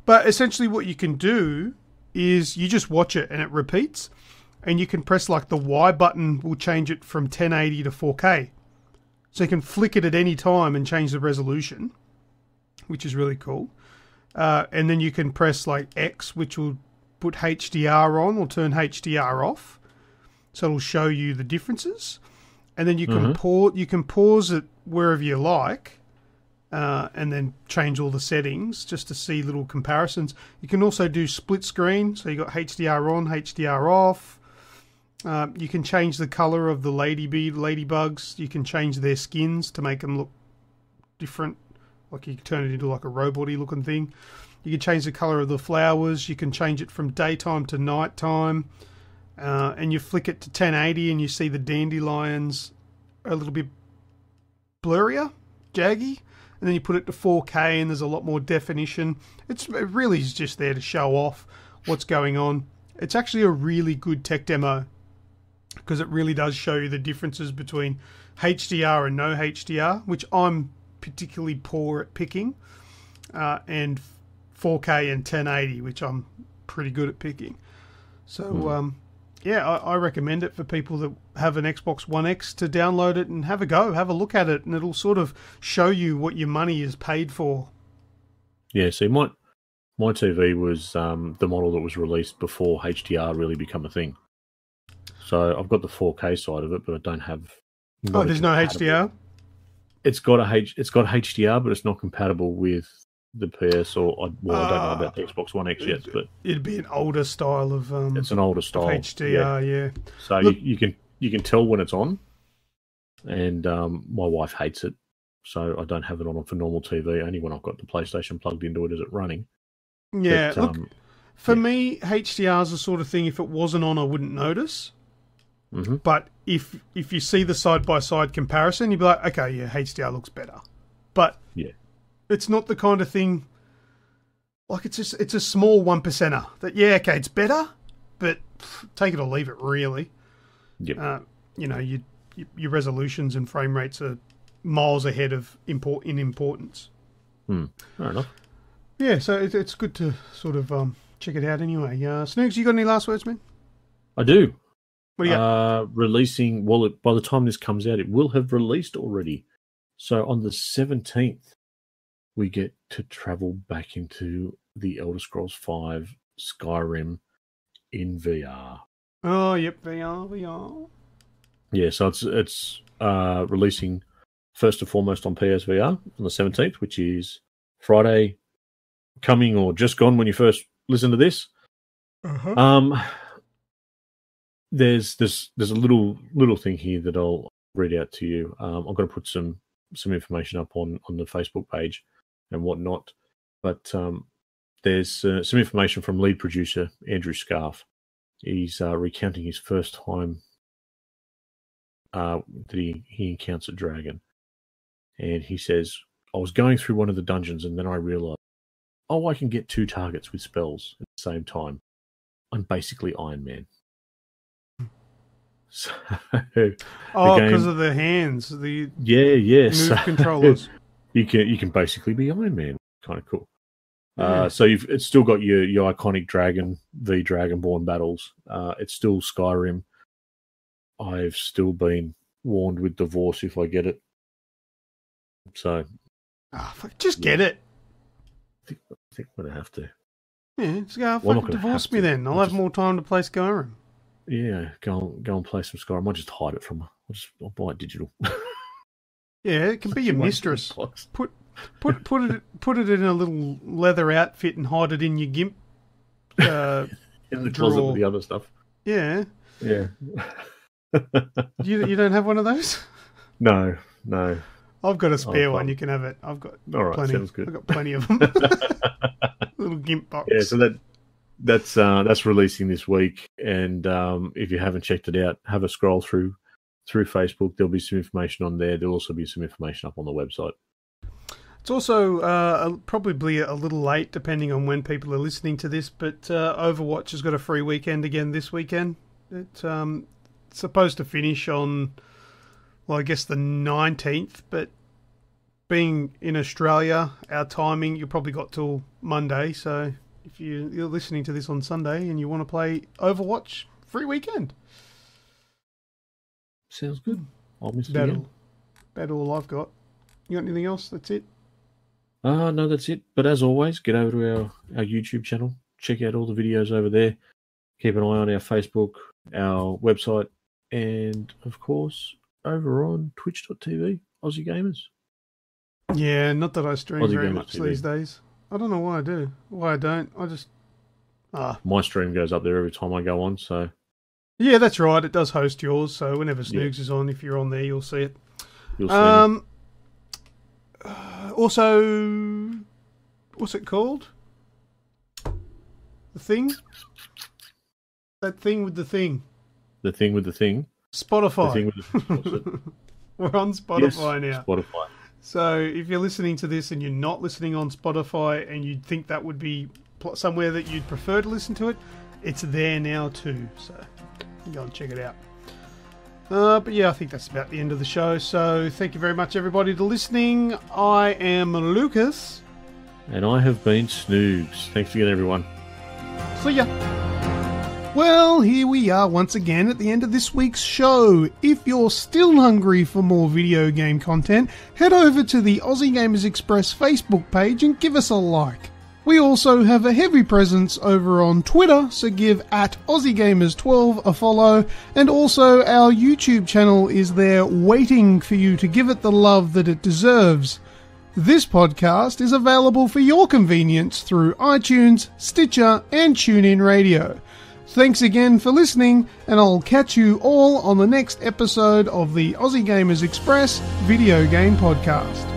But essentially, what you can do is you just watch it and it repeats, and you can press like the Y button will change it from 1080 to 4K. So you can flick it at any time and change the resolution, which is really cool. And then you can press like X, which will put HDR on or turn HDR off. So it'll show you the differences. And then you can pause it wherever you like, and then change all the settings just to see little comparisons. You can also do split screen, so you got HDR on, HDR off. You can change the color of the ladybugs. You can change their skins to make them look different. Like you can turn it into like a robot-y looking thing. You can change the color of the flowers. You can change it from daytime to nighttime. And you flick it to 1080 and you see the dandelions a little bit blurrier, jaggy. And then you put it to 4K and there's a lot more definition. It really is just there to show off what's going on. It's actually a really good tech demo because it really does show you the differences between HDR and no HDR, which I'm particularly poor at picking, and 4K and 1080, which I'm pretty good at picking. So, I recommend it for people that have an Xbox One X to download it and have a go, have a look at it, and it'll sort of show you what your money is paid for. Yeah, see, my TV was the model that was released before HDR really become a thing. So I've got the 4K side of it, but I don't have... there's no HDR? It's got HDR, but it's not compatible with the PS or I don't know about the Xbox One X yet. But it'd be an older style of it's an older style of HDR, yeah. So look, you can tell when it's on, and my wife hates it, so I don't have it on for normal TV. Only when I've got the PlayStation plugged into it is it running. Yeah, but, for me, HDR is the sort of thing. If it wasn't on, I wouldn't notice. Mm-hmm. But if you see the side-by-side comparison, you'd be like, okay, yeah, HDR looks better. But it's not the kind of thing, like it's a small 1%er that, okay, it's better, but take it or leave it, really. Yep. Your resolutions and frame rates are miles ahead of in importance. Fair enough. Yeah, so it's good to sort of check it out anyway. Snoogs, you got any last words, man? I do. What do you got? Releasing, by the time this comes out, it will have released already. So on the 17th, we get to travel back into the Elder Scrolls V Skyrim in VR. Oh, yep, VR. Yeah, so it's releasing first and foremost on PSVR on the 17th, which is Friday coming or just gone when you first listen to this. Uh-huh. There's a little thing here that I'll read out to you. I'm going to put some information up on the Facebook page and whatnot, but there's some information from lead producer Andrew Scarf. He's recounting his first time that he encounters a dragon, and he says, "I was going through one of the dungeons, and then I realised, I can get 2 targets with spells at the same time. I'm basically Iron Man." So, because of the hands, the move controllers. You can basically be Iron Man. Kind of cool. So it's still got your iconic dragon, the Dragonborn battles. It's still Skyrim. I've still been warned with divorce if I get it. So, just get it. I think I'm gonna have to. Yeah, just go fucking divorce me then. I'll have more time to play Skyrim. Yeah, go and play some Skyrim. I might just hide it from her. I'll buy it digital. Yeah, it can be your mistress. Put it in a little leather outfit and hide it in your gimp. In the closet with the other stuff. Yeah. Yeah. You don't have one of those? No. I've got a spare one. You can have it. I've got plenty. Sounds good. I've got plenty of them. Little gimp box. Yeah, so that's releasing this week, and if you haven't checked it out, have a scroll through Facebook. There'll be some information on there. There'll also be some information up on the website. It's also probably a little late, depending on when people are listening to this, but Overwatch has got a free weekend again this weekend. supposed to finish on, well, I guess the 19th, but being in Australia, our timing, you probably got till Monday, so if you're listening to this on Sunday and you want to play Overwatch, free weekend. Sounds good. I'll miss it again. About all I've got. You got anything else? That's it? No, that's it. But as always, get over to our YouTube channel. Check out all the videos over there. Keep an eye on our Facebook, our website, and, of course, over on twitch.tv, Aussie Gamers. Yeah, not that I stream Aussie very Gamers much TV. these days. I don't know why I do. Why I don't. I just... My stream goes up there every time I go on, so... Yeah, that's right. It does host yours, so whenever Snoogs is on, if you're on there, you'll see it. You'll see it. Also, what's it called? The thing? That thing with the thing. The thing with the thing? Spotify. The thing with the... We're on Spotify now. Spotify. So if you're listening to this and you're not listening on Spotify and you'd think that would be somewhere that you'd prefer to listen to it, it's there now too. So go and check it out. But yeah, I think that's about the end of the show. So thank you very much, everybody, for listening. I am Lucas. And I have been Snoogs. Thanks again, everyone. See ya. Well, here we are once again at the end of this week's show. If you're still hungry for more video game content, head over to the Aussie Gamers Express Facebook page and give us a like. We also have a heavy presence over on Twitter, so give @AussieGamers12 a follow, and also our YouTube channel is there waiting for you to give it the love that it deserves. This podcast is available for your convenience through iTunes, Stitcher, and TuneIn Radio. Thanks again for listening, and I'll catch you all on the next episode of the Aussie Gamers Express Video Game Podcast.